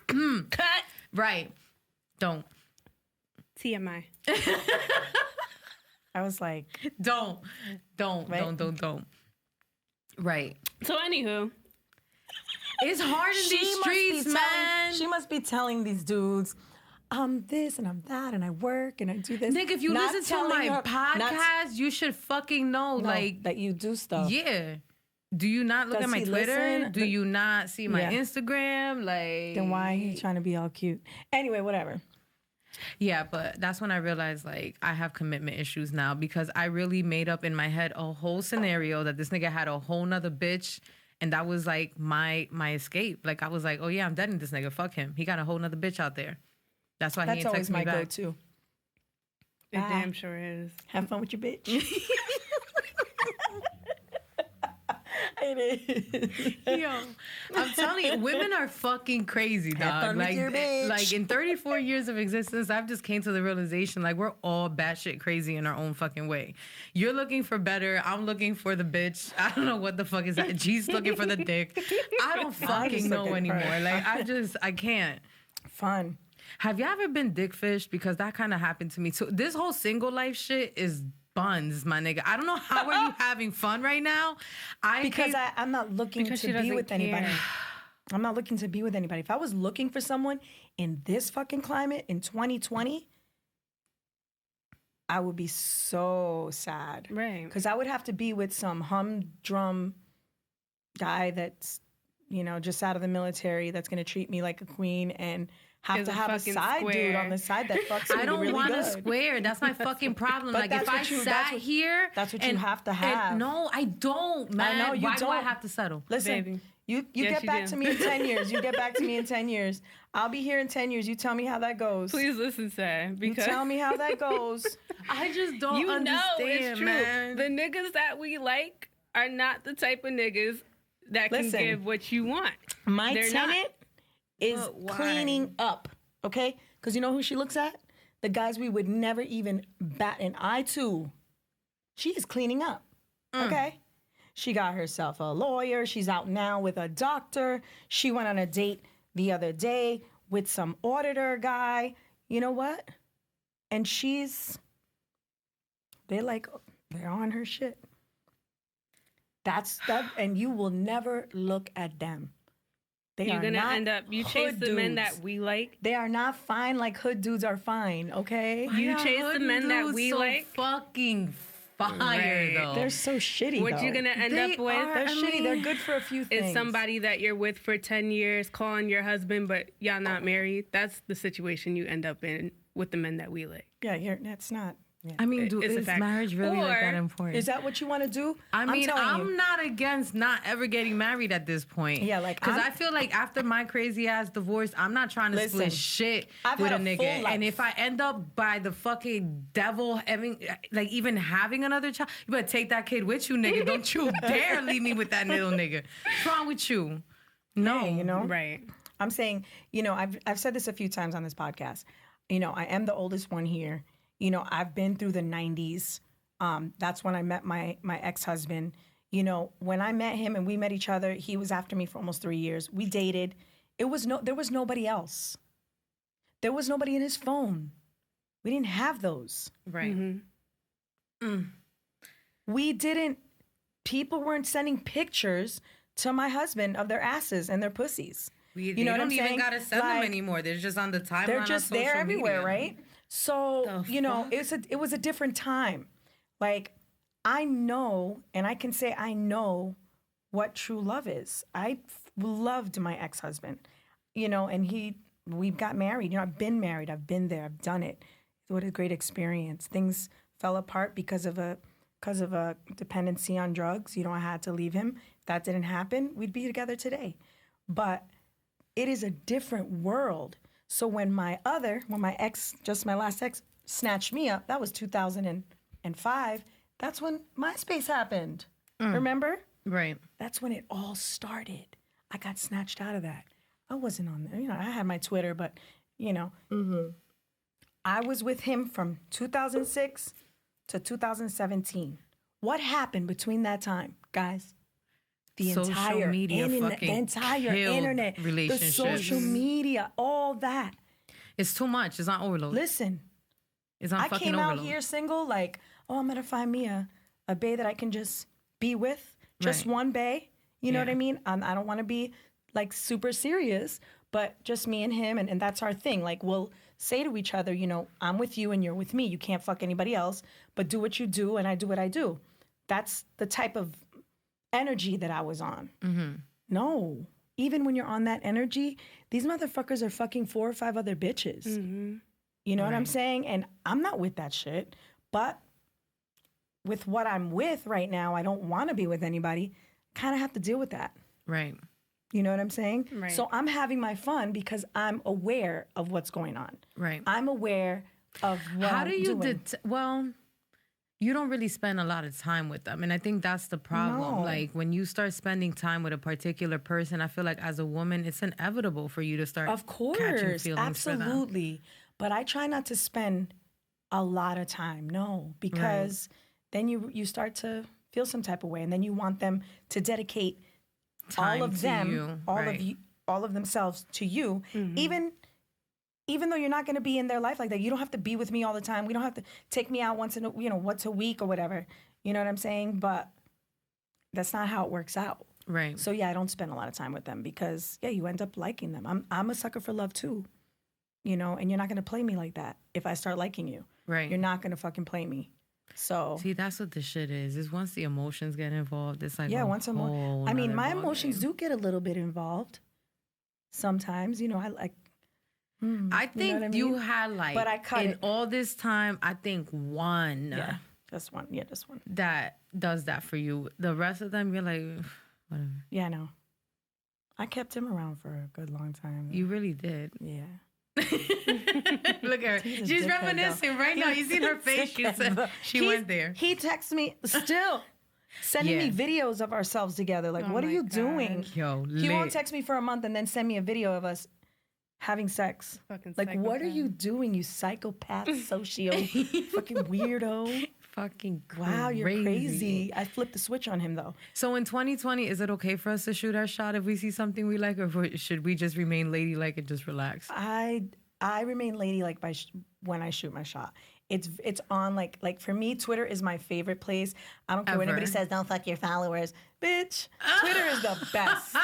Cut. Right. Don't. TMI. I was like, Don't. Right? Don't. Right. So anywho, It's hard in these streets, man. She must be telling these dudes, I'm this and I'm that and I work and I do this. Nick, if you Not listen to telling my her- not- podcast, you should fucking know, no, like, that you do stuff. yeah. Do you not look Does at my he Twitter? listen? Do you not see my Yeah. Instagram? Like, Then why are you trying to be all cute? Anyway, whatever. Yeah, but that's when I realized, like, I have commitment issues now because I really made up in my head a whole scenario that this nigga had a whole nother bitch, and that was like my escape. Like, I was like, oh yeah, I'm dead in this nigga. Fuck him. He got a whole nother bitch out there. That's why he That's didn't always text me my back. go-to. it Bye. damn sure is. Have fun with your bitch. It is. Yo, I'm telling you, women are fucking crazy, Have dog. fun with Like, your bitch. like in 34 years of existence, I've just came to the realization, like, we're all batshit crazy in our own fucking way. You're looking for better. I'm looking for the bitch. I don't know what the fuck is that. G's looking for the dick. I don't fucking know looking for anymore. it. Like, I can't. Fun. Have you ever been dick fished? Because that kind of happened to me too. This whole single life shit is buns, my nigga. I don't know how are you having fun right now. Because I'm not looking Because to she be doesn't with anybody. care. I'm not looking to be with anybody. If I was looking for someone in this fucking climate in 2020, I would be so sad. Right. Because I would have to be with some humdrum guy that's, just out of the military that's going to treat me like a queen and have Is to a have a fucking side dude square. on the side that fucks me I don't really want good. to square. That's my fucking problem. But Like, that's if I what you- sat that's what- here, that's what you have to have. No, I don't, man. know, you Why do I don't. have to settle? Listen, Baby. you Yes, get you back do. to me in 10 years. You get back to me in 10 years. I'll be here in 10 years. You tell me how that goes. Please listen, Sam. You Because tell me how that goes. I just don't you understand, know it's true. man. The niggas that we like are not the type of niggas that can Listen. give what you want. My They're tenant not. is But why? cleaning up, okay? Because you know who she looks at? The guys we would never even bat an eye to. She is cleaning up, okay? She got herself a lawyer. She's out now with a doctor. She went on a date the other day with some auditor guy. You know what? And they're on her shit. That's that, and you will never look at them. You're gonna end up. You chase hood the men dudes. that we like. They are not fine like hood dudes are fine, okay? You Why chase are the men that dudes we so like. fucking fire, Right. though. They're so shitty, What though. you're gonna end They up with are- They're I shitty. They're mean, good for a few things. is somebody that you're with for 10 years, calling your husband, but y'all not married. That's the situation you end up in with the men that we like. Yeah, that's not. Yeah. I mean, It's a is fact. marriage really like that Or important? Is that what you want to do? I mean, telling I'm you. not against not ever getting married at this point. Yeah, like, because I'm- I feel like after my crazy ass divorce, I'm not trying to Listen, split shit I've with a had a nigga. full life. And if I end up by the fucking devil even having another child, you better take that kid with you, nigga. Don't you dare leave me with that little nigga. What's wrong with you? No, Hey, Right. I'm saying, I've said this a few times on this podcast. I am the oldest one here. I've been through the 90s. That's when I met my ex-husband. When I met him and we met each other, he was after me for almost 3 years. We dated. There was nobody else. There was nobody in his phone. We didn't have those. right. We didn't. People weren't sending pictures to my husband of their asses and their pussies. They know what don't I'm even saying? gotta send them Like, anymore. They're just on the timeline. They're on just there social everywhere, media. right? So, The it was a different time. Like, I know, and I can say I know what true love is. I loved my ex-husband, and we got married. I've been married. I've been there. I've done it. What a great experience. Things fell apart because of a dependency on drugs. I had to leave him. If that didn't happen, we'd be together today. But it is a different world. So when my ex, just my last ex, snatched me up, that was 2005. That's when MySpace happened. Remember? Right. That's when it all started. I got snatched out of that. I wasn't on there. I had my Twitter, but Mm-hmm. I was with him from 2006 to 2017. What happened between that time, guys? The Social entire media internet, fucking the entire killed internet, the relationships. social media, all that. It's too much. It's on overload. Listen, It's on I fucking came overload. out here single, like, I'm gonna find me a bae that I can just be with, just Right. one bae. You know Yeah. what I mean? I don't want to be like super serious, but just me and him, and that's our thing. Like, we'll say to each other, I'm with you and you're with me. You can't fuck anybody else, but do what you do and I do what I do. That's the type of energy that I was on. Mm-hmm. No, even when you're on that energy, these motherfuckers are fucking 4 or 5 other bitches. Mm-hmm. You know what I'm Right. saying? And I'm not with that shit. But with what I'm with right now, I don't want to be with anybody. Kind of have to deal with that. Right. You know what I'm saying? Right. So I'm having my fun because I'm aware of what's going on. Right. I'm aware of what How I'm do you doing. well, you don't really spend a lot of time with them. And I think that's the problem. No. Like when you start spending time with a particular person, I feel like as a woman, it's inevitable for you to start Of catching course, feelings for them. absolutely. But I try not to spend a lot of time, no, because then you start to feel some type of way, and then you want them to dedicate Time all of to them, you, all right. of you, all of themselves to you, even though you're not going to be in their life like that. You don't have to be with me all the time. We don't have to take me out once a week or whatever. You know what I'm saying? But that's not how it works out. Right. So yeah, I don't spend a lot of time with them because you end up liking them. I'm a sucker for love too, and you're not gonna play me like that. If I start liking you, Right. you're not gonna fucking play me. So See, that's what the shit is once the emotions get involved, it's like once I'm whole I mean, nother my ball emotions game. do get a little bit involved. Sometimes, I like. I you know think what I you mean? had like But I cut in it. all this time, I think one Yeah, this one. Yeah, this one. that does that for you. The rest of them, you're like, whatever. Yeah, I know. I kept him around for a good long time. You really did. Yeah. Look at her. He's a She's dickhead, reminiscing right now. You see her face. She said she went there. He texts me still, sending me Yeah. videos of ourselves together. Like, Oh what are my you doing? gosh. Yo, He won't lit. text me for a month and then send me a video of us having sex. Fucking Like, what are psychopath. you doing, you psychopath, socio, fucking weirdo? Fucking Wow, you're crazy. I flipped the switch on him, though. So in 2020, is it okay for us to shoot our shot if we see something we like, or should we just remain ladylike and just relax? I remain ladylike when I shoot my shot. It's on like for me, Twitter is my favorite place. I don't care what anybody Ever. says. Don't fuck your followers, bitch. Twitter is the best.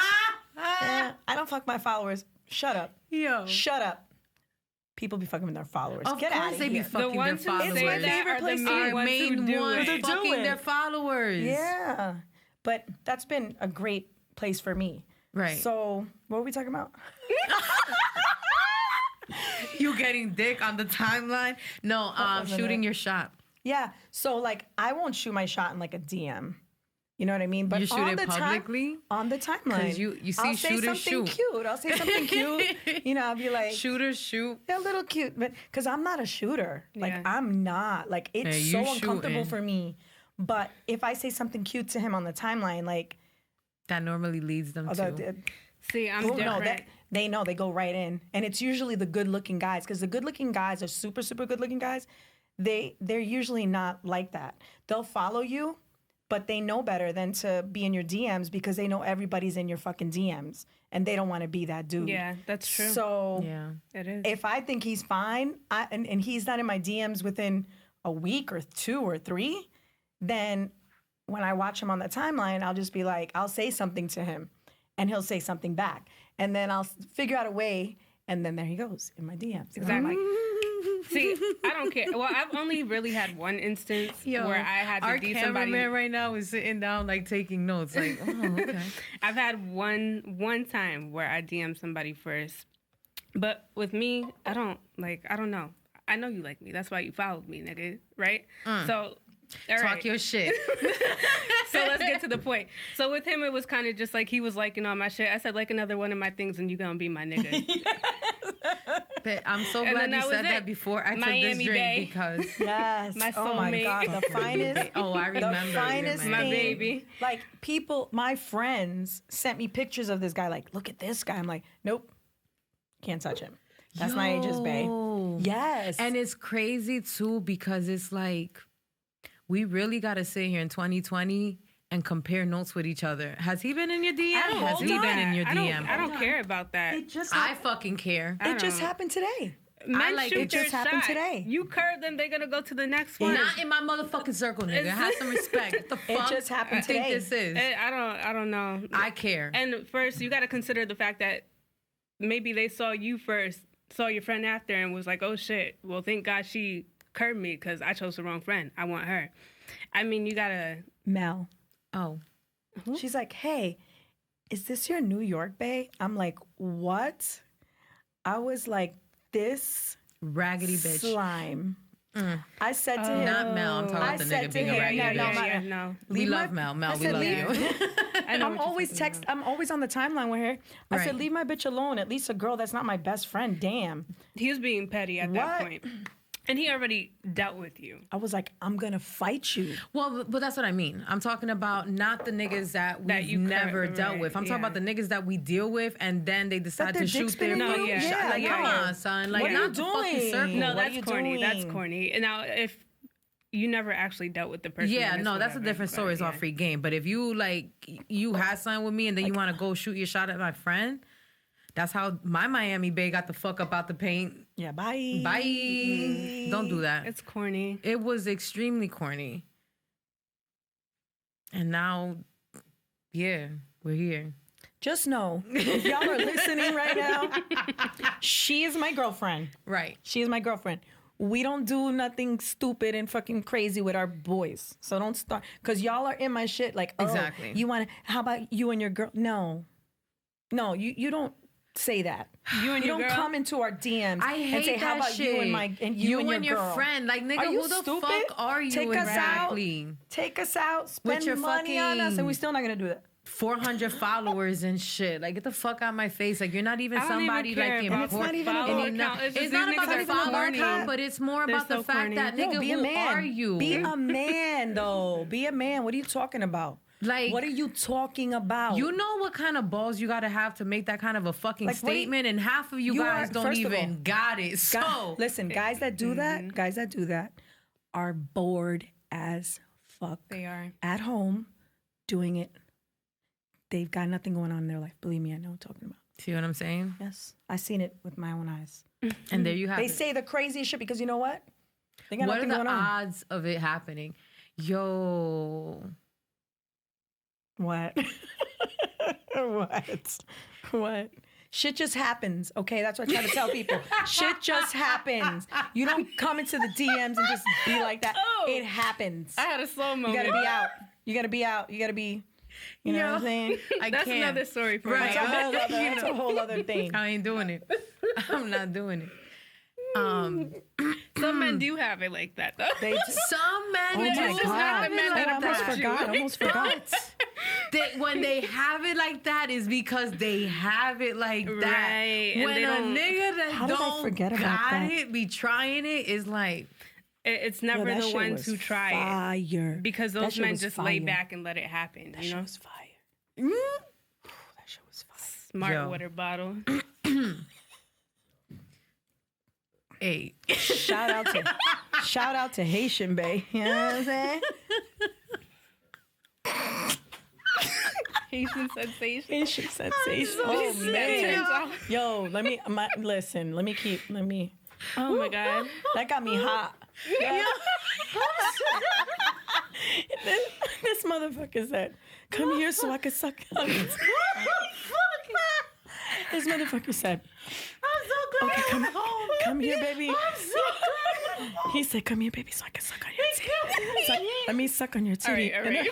Yeah, I don't fuck my followers. Shut up. Yo. Shut up. People be fucking with their followers. Of Get course out of they be here. fucking their ones who followers. say my that favorite are the place to main be. ones who main do ones it. They're fucking doing. their followers. Yeah, but that's been a great place for me. Right. So what were we talking about? You getting dick on the timeline? No, wasn't shooting it. your shot. Yeah. So like I won't shoot my shot in like a DM. You know what I mean? But You shoot on it the publicly? on the timeline. 'Cause you see I'll say shooters something shoot. cute. I'll say something cute. I'll be like, Shooters shoot. they're a little cute, but because I'm not a shooter. Like Yeah. I'm not. Like it's Hey, so you uncomfortable shooting. for me. But if I say something cute to him on the timeline, like That normally leads them to. See, I'm no, different. they know, they go right in, and it's usually the good-looking guys because the good-looking guys are super, super good-looking guys. They're usually not like that. They'll follow you, but they know better than to be in your DMs because they know everybody's in your fucking DMs, and they don't want to be that dude. Yeah, that's true. So Yeah. It is. if I think he's fine, and he's not in my DMs within a week or 2 or 3, then when I watch him on the timeline, I'll just be like, I'll say something to him, and he'll say something back, and then I'll figure out a way, and then there he goes in my DMs. And I'm like, See, I don't care. Well, I've only really had one instance where I had to our do cameraman somebody. right now is sitting down like taking notes. Like, oh, okay. I've had one time where I DM'd somebody first, but with me, I don't know. I know you like me. That's why you followed me, nigga. Right? So. All Talk right. your shit. So let's get to the point. So with him, it was kind of just like he was liking all my shit. I said, like another one of my things, and you gonna be my nigga. But I'm so And glad then you that was said that it. before I took this Miami drink Bay. because yes, My oh my soulmate. God, the finest. Oh, I remember. The finest your My thing. man. baby. Like people, my friends sent me pictures of this guy. Like, look at this guy. I'm like, nope, Can't touch him. That's Niaja's bae. Yes. And it's crazy too because it's like we really got to sit here in 2020 and compare notes with each other. Has he been in your DM? Has he been in your DM? I don't care about that. I fucking care. It just happened today. Men like shoot it their just happened shot. today. You curve them, they're gonna go to the next one. Not in my motherfucking circle, nigga. Have some respect. What the fuck? It just happened think today. this is? I don't know. I care. And first, you got to consider the fact that maybe they saw you first, saw your friend after, and was like, "Oh shit! Well, thank God she curved me because I chose the wrong friend. I want her." I mean, you gotta. Mel. Oh. She's like, hey, is this your New York bae? I'm like, what? I was like, this Raggedy bitch. slime. I said to him, Not Mel. I'm talking about the nigga being a raggedy bitch. No. We love Mel. Mel, we love you. I'm always on the timeline with her. I said, Right. leave my bitch alone. At least a girl that's not my best friend. Damn. He was being petty at that point. And he already dealt with you. I was like, I'm gonna fight you. Well, but that's what I mean. I'm talking about not the niggas that we've never dealt with. I'm talking about the niggas that we deal with and then they decide to shoot their fucking shot. Like, come on, son. Like, What are you not the fucking doing? circle. No, What that's are you corny. That's doing? corny. And now, if you never actually dealt with the person, Yeah, then it's no, that's a whatever, different story. It's but all free game. But if you you had something with me and then you want to go shoot your shot at my friend, that's how my Miami bae got the fuck up out the paint. Yeah, bye. Bye. Don't do that. It's corny. It was extremely corny. And now, yeah, we're here. Just know, if y'all are listening right now, she is my girlfriend. Right. She is my girlfriend. We don't do nothing stupid and fucking crazy with our boys. So don't start, because y'all are in my shit like, oh, Exactly. you want to, how about you and your girl? No, you don't say that. You and your don't girl? come into our DMs I hate and say, that how about shit. you and you and your girl? friend. Like, nigga, Are you who the stupid? fuck are you Take us exactly? Take us out, spend your money on us, fucking- and we're still not going to do that. 400 followers and shit. Like, get the fuck out of my face. Like, you're not even I don't even somebody care like about it's not important. even about follower And count. It's it's just not these about niggas the are follower corny. count, but it's more They're about so the fact corny. that, No, nigga, be a who man. are you? Be a man, though. Be a man. What are you talking about? Like, what are you talking about? You know what kind of balls you gotta have to make that kind of a fucking Like, what do you- statement, and half of you You guys are- don't first of even all, got it. So listen, guys that do that are bored as fuck. They are. At home doing it. They've got nothing going on in their life. Believe me, I know what I'm talking about. see what I'm saying? Yes, I seen it with my own eyes. And there you have They it. say the craziest shit because you know what? They got What are nothing the going on. odds of it happening? Yo, What? What? Shit just happens, okay? That's what I try to tell people. Shit just happens. You don't come into the DMs and just be like that. Oh. It happens. I had a slow moment. You gotta be out. You gotta be out. You gotta be, you know what I'm saying? I That's can't. another story for Right. me. That's a whole other thing. I ain't doing it. I'm not doing it. Some men do have it like that, though. They just, Some men oh do my have God. it men like that I almost that. forgot. I almost forgot. When they have it like that is because they have it like that. Right, and When they a don't- nigga that How did I don't forget about got that? it, be trying it, is like, It's Yo, never that the shit ones was who try fire. it. Because That those shit men was just lay fire. back and let it happen. That You shit know? was fire. mm, That shit was fire. Smart Yo. water bottle. hey. Shout out to Haitian Bay. You know what I'm saying? Haitian sensation. Haitian sensation. Oh man. Yo, let me keep. Oh my God. That got me hot. This motherfucker said, "Come here so I can suck on it." This motherfucker said, I'm so glad "Okay, I'm home. come here, baby." I'm so glad I'm home. He said, "Come here, baby, so I can suck on your titty." So, let me suck on your titty. All right.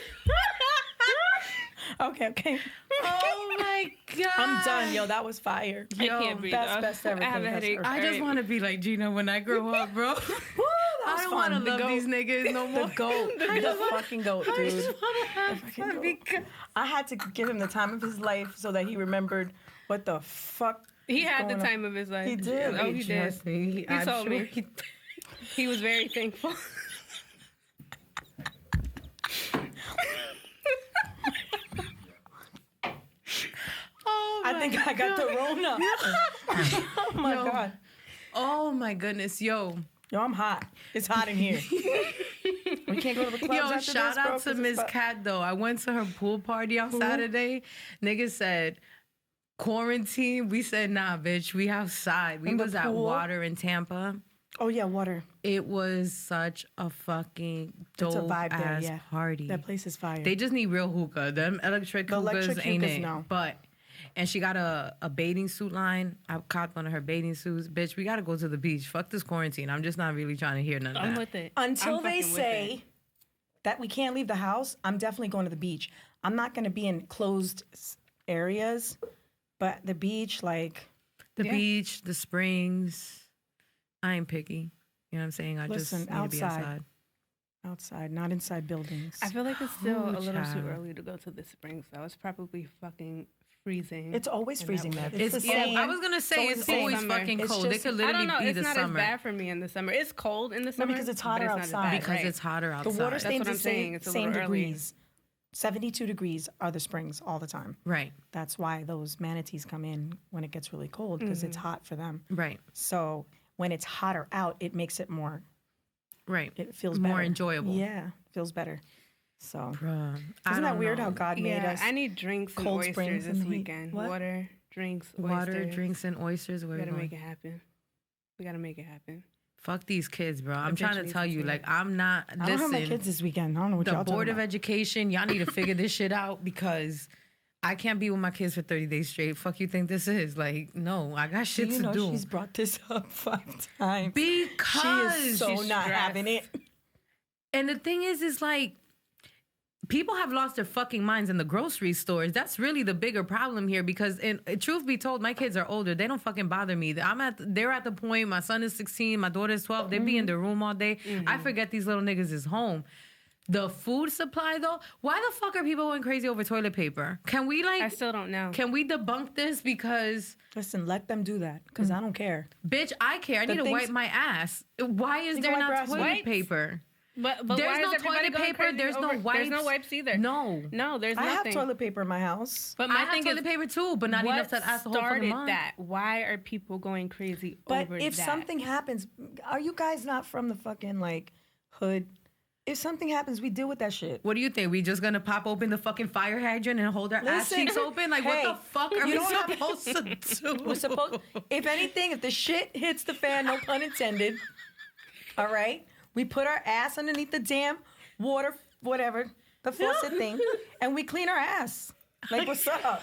Okay. Oh my God. I'm done, yo. That was fire. I can't breathe. best ever. I have a headache. I just want to be like Gina when I grow up, bro. I don't want to love these niggas no more. The goat. The fucking goat, I just dude. want to have fucking fun goat. because I had to give him the time of his life so that he remembered what the fuck. He is had the going on. time of his life. He did. Oh, he did. Trust me. He told me. He was very thankful. Oh, I I think I got the Rona. Oh my God. Oh my goodness, yo, I'm hot. It's hot in here. We can't go to the clubs yo, after shout this, bro, out to 'cause Miss it's Cat though. I went to her pool party on Saturday. Nigga said quarantine. We said nah, bitch. We outside. We In the was at pool? Water in Tampa. Oh yeah, water. It was such a fucking It's a dope vibe there, ass yeah. party. That place is fire. They just need real hookah. Them electric hookahs electric ain't hookahs, it. no. But and she got a bathing suit line. I caught one of her bathing suits. Bitch, we gotta go to the beach. Fuck this quarantine. I'm just not really trying to hear none of I'm that. with it. Until I'm they fucking with say it. that we can't leave the house, I'm definitely going to the beach. I'm not going to be in closed areas, but the beach, like, The Yeah. beach, the springs. I ain't picky. You know what I'm saying? I Listen, just need to be outside. outside, not inside buildings. I feel like it's still a little too child. early to go to the springs. Though it's probably fucking freezing. It's always in freezing that there. way. It's the Yeah, same. I was gonna say always it's the same always summer. fucking It's cold. It just- could I literally don't know. be It's the not summer as bad for me in the summer. It's cold in the summer because it's but hotter not as outside. bad, because right. it's hotter The outside. water That's stays what the I'm saying. same, It's a same little early. degrees. 72 degrees are the springs all the time. Right, That's why those manatees come in when it gets really cold because it's hot for them. right, So when it's hotter out, it makes it more, right. it feels More better. enjoyable. Yeah, feels better. So Bruh, I isn't that don't weird know. how God made Yeah, us? I need drinks and cold oysters springs in this the heat. weekend. What? Water, drinks, Water, oysters. drinks, and oysters. Where We we gotta going? make it happen. We gotta make it happen. Fuck these kids, bro. I'm bitch trying to needs tell to you, see like, it. I'm not. I don't have my Listen, kids this weekend. I don't know what the y'all Board talking of about. Education, y'all need to figure this shit out because I can't be with my kids for 30 days straight. Fuck you think this is? Like, no, I got shit Do you to know do. she's brought this up 5 times? Because she is so she's not stressed. having it. And the thing is like, people have lost their fucking minds in the grocery stores. That's really the bigger problem here because, truth be told, my kids are older. They don't fucking bother me. They're at the point, my son is 16, my daughter is 12. They be in their room all day. I forget these little niggas is home. The food supply, though, why the fuck are people going crazy over toilet paper? Can we, I like, still don't know. can we debunk this? Because, Listen, let them do that because I don't care. bitch, I care. I need to things- wipe my ass. Why is You there can wipe your not ass toilet with wipes. paper? But There's why no is everybody toilet going paper, crazy there's no over- There's no wipes. wipes either. No. There's I nothing. have toilet paper in my house. But I my have thing toilet is, paper too, but not enough what to ask the whole fucking started month. that? Why are people going crazy But over if that? something happens, are you guys not from the fucking like hood? If something happens, we deal with that shit. What do you think? We just gonna pop open the fucking fire hydrant and hold our ass Listen, cheeks open? Like, hey, what the fuck are you we don't have- supposed to do? We're supposed, if anything, if the shit hits the fan, no pun intended, all right, we put our ass underneath the damn water, whatever, the faucet thing, and we clean our ass. Like, what's up?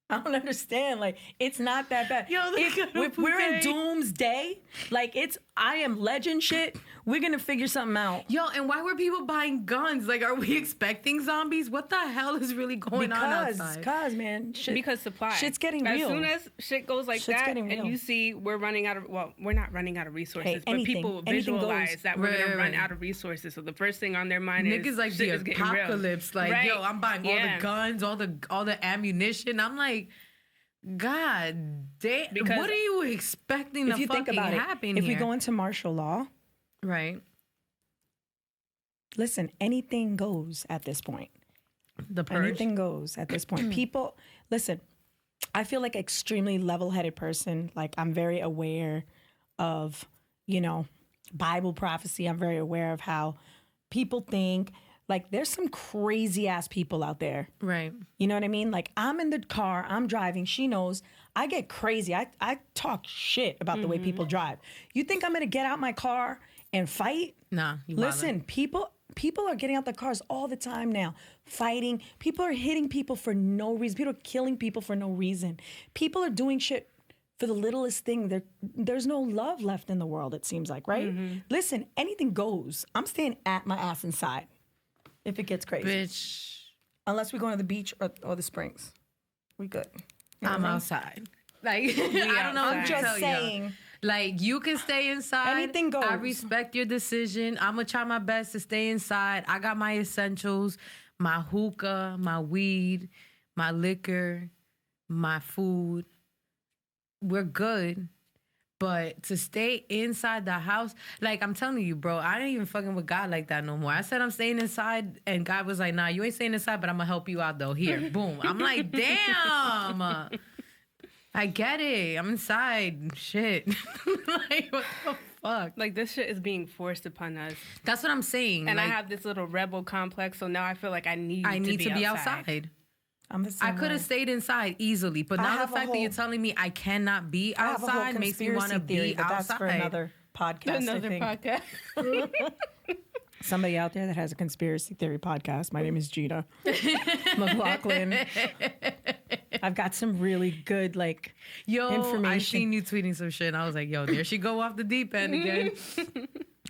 I don't understand. Like, it's not that bad. Yo, look if at if we're in Bouquet. doomsday, like it's I am legend shit, we're gonna figure something out. Yo, and why were people buying guns? Like, are we expecting zombies? What the hell is really going on outside? Because man, shit, Because supply. shit's getting as real. soon as shit goes like Shit's that, getting and real. you see we're running out of, well, we're not running out of resources, Hey, but anything- people anything visualize goes. that we're Right, going to run right. out of resources. So the first thing on their mind is Niggas like shit the is getting real. apocalypse. Like, Right. yo, I'm buying all Yeah. the guns, all the ammunition. I'm like, God damn. Because what are you expecting if to you fucking think about happen it, if here? we go into martial law, right. listen, anything goes at this point. The purge. Anything goes at this point. People, listen, I feel like extremely level-headed person. Like I'm very aware of, Bible prophecy. I'm very aware of how people think. Like there's some crazy ass people out there. Right. You know what I mean? Like I'm in the car, I'm driving. She knows I get crazy. I talk shit about the way people drive. You think I'm gonna get out my car and fight? Nah, you Listen, people are getting out their cars all the time now, fighting. People are hitting people for no reason. People are killing people for no reason. People are doing shit for the littlest thing. There's no love left in the world, it seems like, right? Listen, anything goes. I'm staying at my ass inside if it gets crazy. Bitch, Unless we go to the beach or the springs. We good. You know I'm what I mean? outside. Like, I don't know what I'm to just tell saying. you. Like, you can stay inside. Anything goes. I respect your decision. I'm going to try my best to stay inside. I got my essentials, my hookah, my weed, my liquor, my food. We're good. But to stay inside the house, like I'm telling you, bro, I ain't even fucking with God like that no more. I said I'm staying inside, and God was like, nah, you ain't staying inside, but I'm gonna help you out though. Here, boom. I'm like, damn. I get it. I'm inside. Shit. Like, what the fuck? Like, this shit is being forced upon us. That's what I'm saying. And like, I have this little rebel complex, so now I feel like I need to be outside. I'm the same I could have way. stayed inside easily, but now the have a fact that you're whole- telling me I cannot be I have a whole outside makes me want to conspiracy theory, be but outside. that's for another podcast. Another I think. podcast. Somebody out there that has a conspiracy theory podcast. My name is Gina McLaughlin. I've got some really good Yo, I information. seen you tweeting some shit, and I was like, yo, there she go off the deep end again.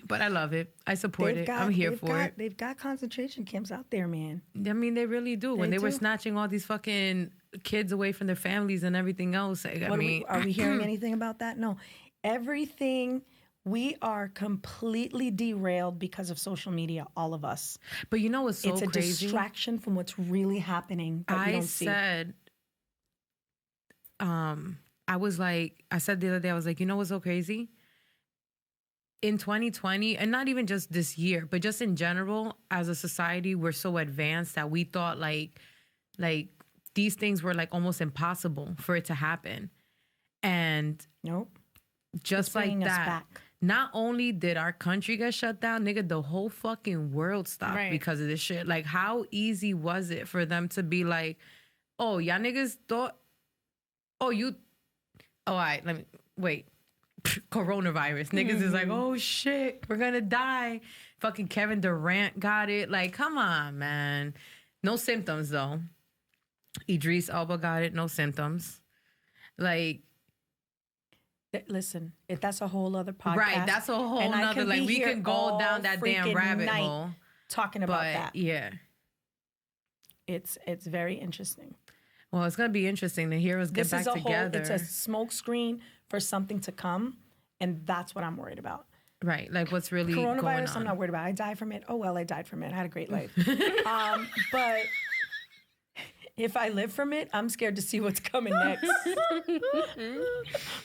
But I love it. I support it. I'm here for it. They've got concentration camps out there, man. I mean, they really do. When they were do. snatching all these fucking kids away from their families and everything else, like, I mean, Are we hearing anything about that? No. Everything, we are completely derailed because of social media, all of us. but you know what's so It's a crazy? distraction from what's really happening that we I don't see. said, I said the other day, I was like, you know what's so crazy? In 2020, and not even just this year, but just in general, as a society, we're so advanced that we thought like these things were like almost impossible for it to happen. And Nope. just It's like bringing us that, back. not only did our country get shut down, nigga, the whole fucking world stopped Right. because of this shit. Like, how easy was it for them to be like, oh, y'all niggas thought, all right, let me, wait. Coronavirus. Niggas is like, oh shit, we're gonna die. Fucking Kevin Durant got it. Like, come on, man. No symptoms, though. Idris Elba got it, no symptoms. Like, Listen, if that's a whole other podcast. right, that's a whole and I nother, can like, be we here can go all down that damn freaking rabbit night hole. talking about But, that. yeah. It's very interesting. Well, it's gonna be interesting to hear us get This back is a together. whole, it's a smoke screen for something to come, and that's what I'm worried about. Right, like what's really going Coronavirus, on. I'm not worried about. I died from it. Oh well, I died from it. I had a great life. But if I live from it, I'm scared to see what's coming next.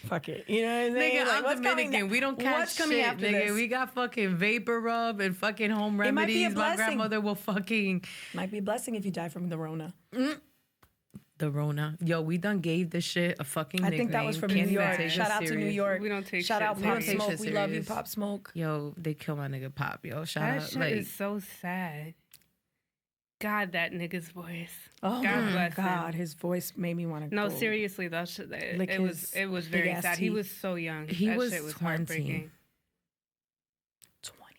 Fuck it. You know what I'm saying? Nigga, Like, I'm what's coming Dominican. ne- We don't catch what's coming shit, after nigga. this? We got fucking vapor rub and fucking home It might be a remedies. My blessing. grandmother will fucking Might be a blessing if you die from the Rona. the Rona. Yo, we done gave this shit a fucking I nickname. think that was from Can't New even York. take us Shout out to New serious. York. We don't take Shout shit out serious. Pop We don't take Smoke. shit We love you, serious. Pop Smoke. Yo, they kill my nigga Pop, yo. Shout That out. shit Like, is so sad. God, that nigga's voice. Oh God my bless God, him. his voice made me want to No, go. seriously, that shit. Lick It his was big very ass sad. He teeth. was so young. He that was shit was 20. heartbreaking. 20.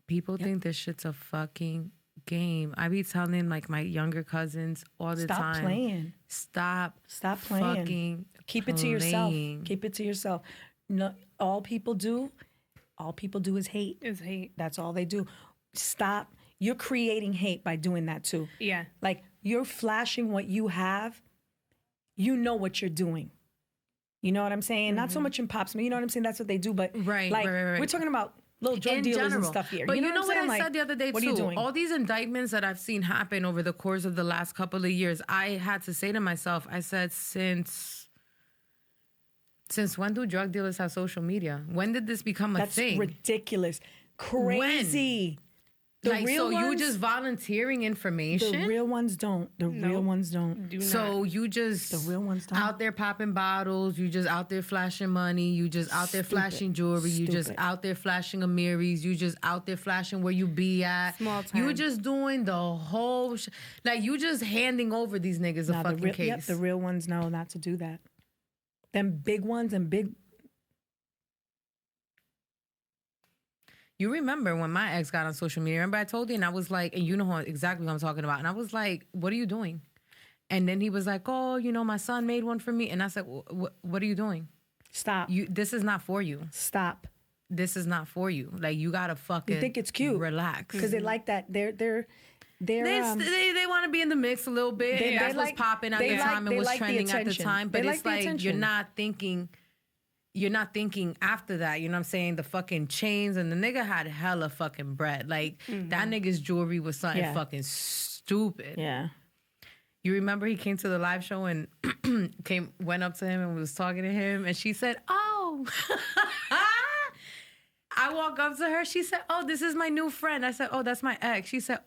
people think this shit's a fucking game. I be telling like my younger cousins all the Stop time. playing. Stop Playing. fucking Keep it to yourself. playing. Keep it to yourself. No, all people do is hate. It's hate. That's all they do. Stop. You're creating hate by doing that too. Yeah. Like you're flashing what you have. You know what you're doing. You know what I'm saying? Not so much in Pops, you know what I'm saying? That's what they do. But Right, like right. we're talking about little drug In dealers and general. stuff here. But you know I'm what saying? I Like, said the other day what too? are you doing? All these indictments that I've seen happen over the course of the last couple of years, I had to say to myself, I said, since when do drug dealers have social media? When did this become a That's thing? ridiculous. Crazy. The like, real so you ones- just volunteering information? The real ones don't. The real ones don't. Do not. So you just The real ones don't. out there popping bottles. You just out there flashing money. You just out there flashing jewelry. You just Stupid. out there flashing Amiris. You just out there flashing where you be at. Small time. You just doing the whole like you just handing over these niggas a Nah, fucking case. Yep, the real ones know not to do that. Them big ones and big. You remember when my ex got on social media? Remember I told you, and I was like, and you know exactly what I'm talking about. And I was like, "What are you doing?" And then he was like, "Oh, you know, my son made one for me." And I said, "What are you doing? Stop. This is not for you. Stop. This is not for you. Like you gotta fucking You think it's cute? relax." Because they like that. They're They want to be in the mix a little bit. They- That's they what's like- popping at they the like- time they and was like the trending at the attention. time. But They it's like the like you're attention. not thinking. You're not thinking after that. You know what I'm saying? The fucking chains and the nigga had hella fucking bread. Like that nigga's jewelry was something Yeah. fucking stupid. yeah. You remember he came to the live show and went up to him and was talking to him and she said, "Oh, oh. I walk up to her. She said, oh, this is my new friend. I said, oh, that's my ex. She said,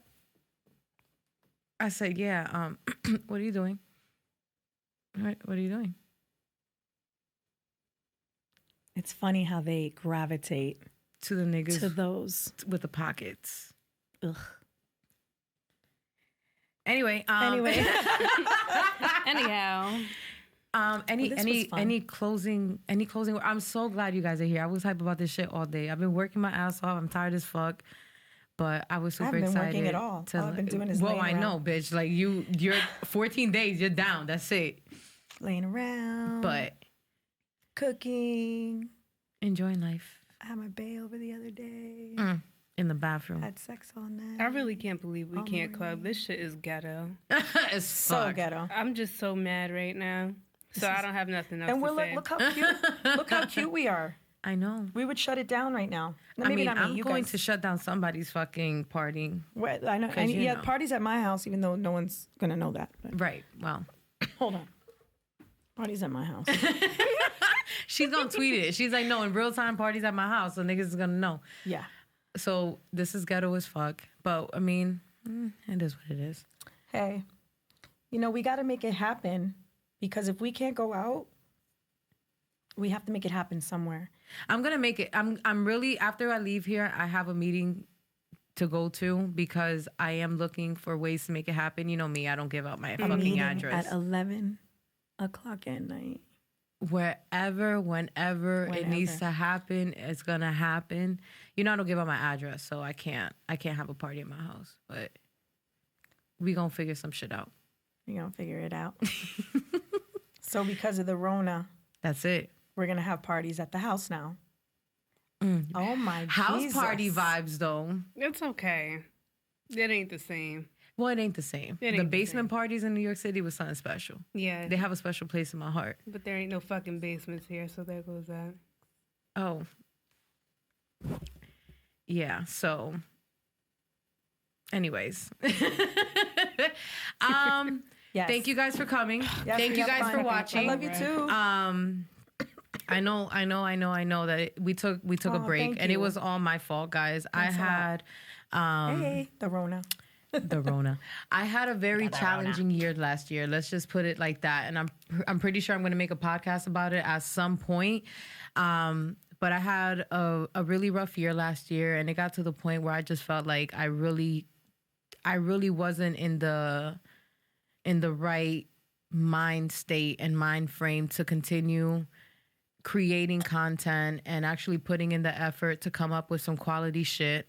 I said, yeah, what are you doing? What are you doing? It's funny how they gravitate To the niggas to those. with the pockets. Ugh. Anyway. Anyhow. Any closing I'm so glad you guys are here. I was hype about this shit all day. I've been working my ass off. I'm tired as fuck. But I was super excited. I haven't been working at all. All I've been doing is laying around. Know, bitch. Like you're 14 days, you're down. That's it. Laying around. But cooking. Enjoying life. I had my bae over the other day. In the bathroom. Had sex all night. I really can't believe we can't club. This shit is ghetto. It's so ghetto. I'm just so mad right now. So I don't have nothing else to say. Look how cute. Look how cute we are. I know. We would shut it down right now. I'm going to shut down somebody's fucking party. Well, I know. And yeah, parties at my house, even though no one's going to know that. But. Right. Well. Hold on. Parties at my house. She's going to tweet it. She's like, no, in real time, parties at my house. So niggas is going to know. Yeah. So this is ghetto as fuck. But, I mean, it is what it is. Hey, we got to make it happen. Because if we can't go out, we have to make it happen somewhere. I'm going to make it. I'm really, after I leave here, I have a meeting to go to because I am looking for ways to make it happen. You know me, I don't give out my fucking address. At 11 o'clock at night. Wherever, whenever it needs to happen, it's going to happen. I don't give out my address, so I can't have a party at my house. But we going to figure some shit out. We're going to figure it out. So because of the Rona. That's it. We're going to have parties at the house now. Oh, my house Jesus. Party vibes, though. It's okay. It ain't the same. Well, it ain't the same. The basement parties in New York City was something special. Yeah. They have a special place in my heart. But there ain't no fucking basements here, so there goes that. Oh. Yeah, so. Anyways. Yes. Thank you guys for coming. Yes, Thank you guys for watching. I love you too. I know that we took a break and it was all my fault, guys. Thanks I had the Rona. The Rona. I had a very challenging year last year. Let's just put it like that. And I'm pretty sure I'm going to make a podcast about it at some point. But I had a really rough year last year, and it got to the point where I just felt like I really wasn't in the right mind state and mind frame to continue creating content and actually putting in the effort to come up with some quality shit.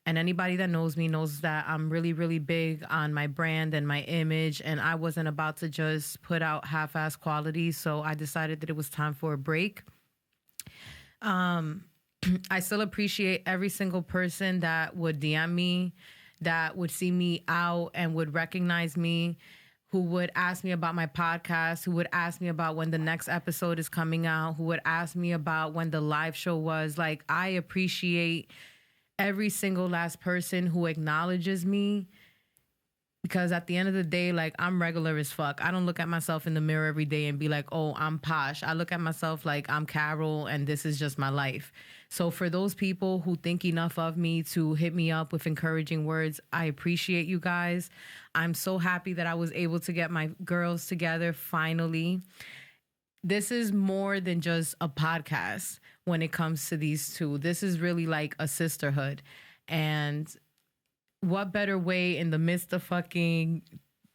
And anybody that knows me knows that I'm really, really big on my brand and my image, and I wasn't about to just put out half-ass quality, so I decided that it was time for a break. I still appreciate every single person that would DM me, that would see me out and would recognize me, who would ask me about my podcast, who would ask me about when the next episode is coming out, who would ask me about when the live show was. Like, I appreciate every single last person who acknowledges me, because at the end of the day, like, I'm regular as fuck. I don't look at myself in the mirror every day and be like, oh, I'm Posh. I look at myself like I'm Carol and this is just my life. So for those people who think enough of me to hit me up with encouraging words, I appreciate you guys. I'm so happy that I was able to get my girls together finally. This is more than just a podcast when it comes to these two. This is really like a sisterhood. And what better way in the midst of fucking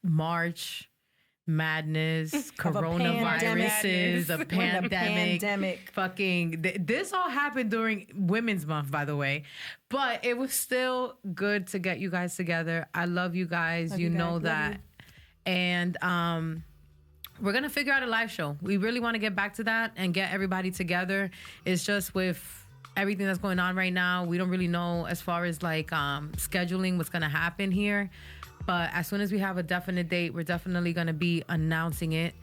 March madness, coronaviruses, a pandemic. Fucking, this all happened during Women's Month, by the way. But it was still good to get you guys together. I love you guys. You know that. And we're going to figure out a live show. We really want to get back to that and get everybody together. It's just with everything that's going on right now, we don't really know as far as like scheduling what's going to happen here. But as soon as we have a definite date, we're definitely going to be announcing it.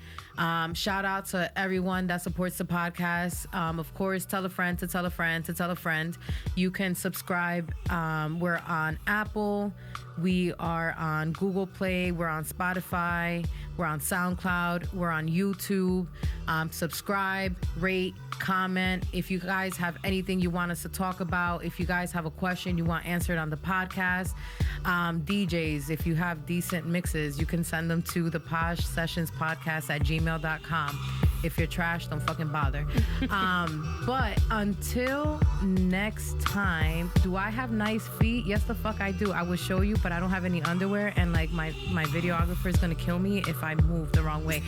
Shout out to everyone that supports the podcast. Of course, tell a friend to tell a friend to tell a friend. You can subscribe. We're on Apple. We are on Google Play. We're on Spotify. We're on SoundCloud. We're on YouTube. Subscribe, rate, comment. If you guys have anything you want us to talk about, if you guys have a question you want answered on the podcast, DJs, if you have decent mixes, you can send them to theposhsessionspodcast@gmail.com. If you're trash, don't fucking bother. But until next time, do I have nice feet? Yes, the fuck I do. I will show you, but I don't have any underwear, and like my videographer is gonna kill me if I move the wrong way.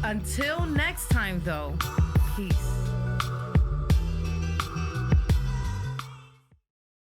Until next time, though, peace.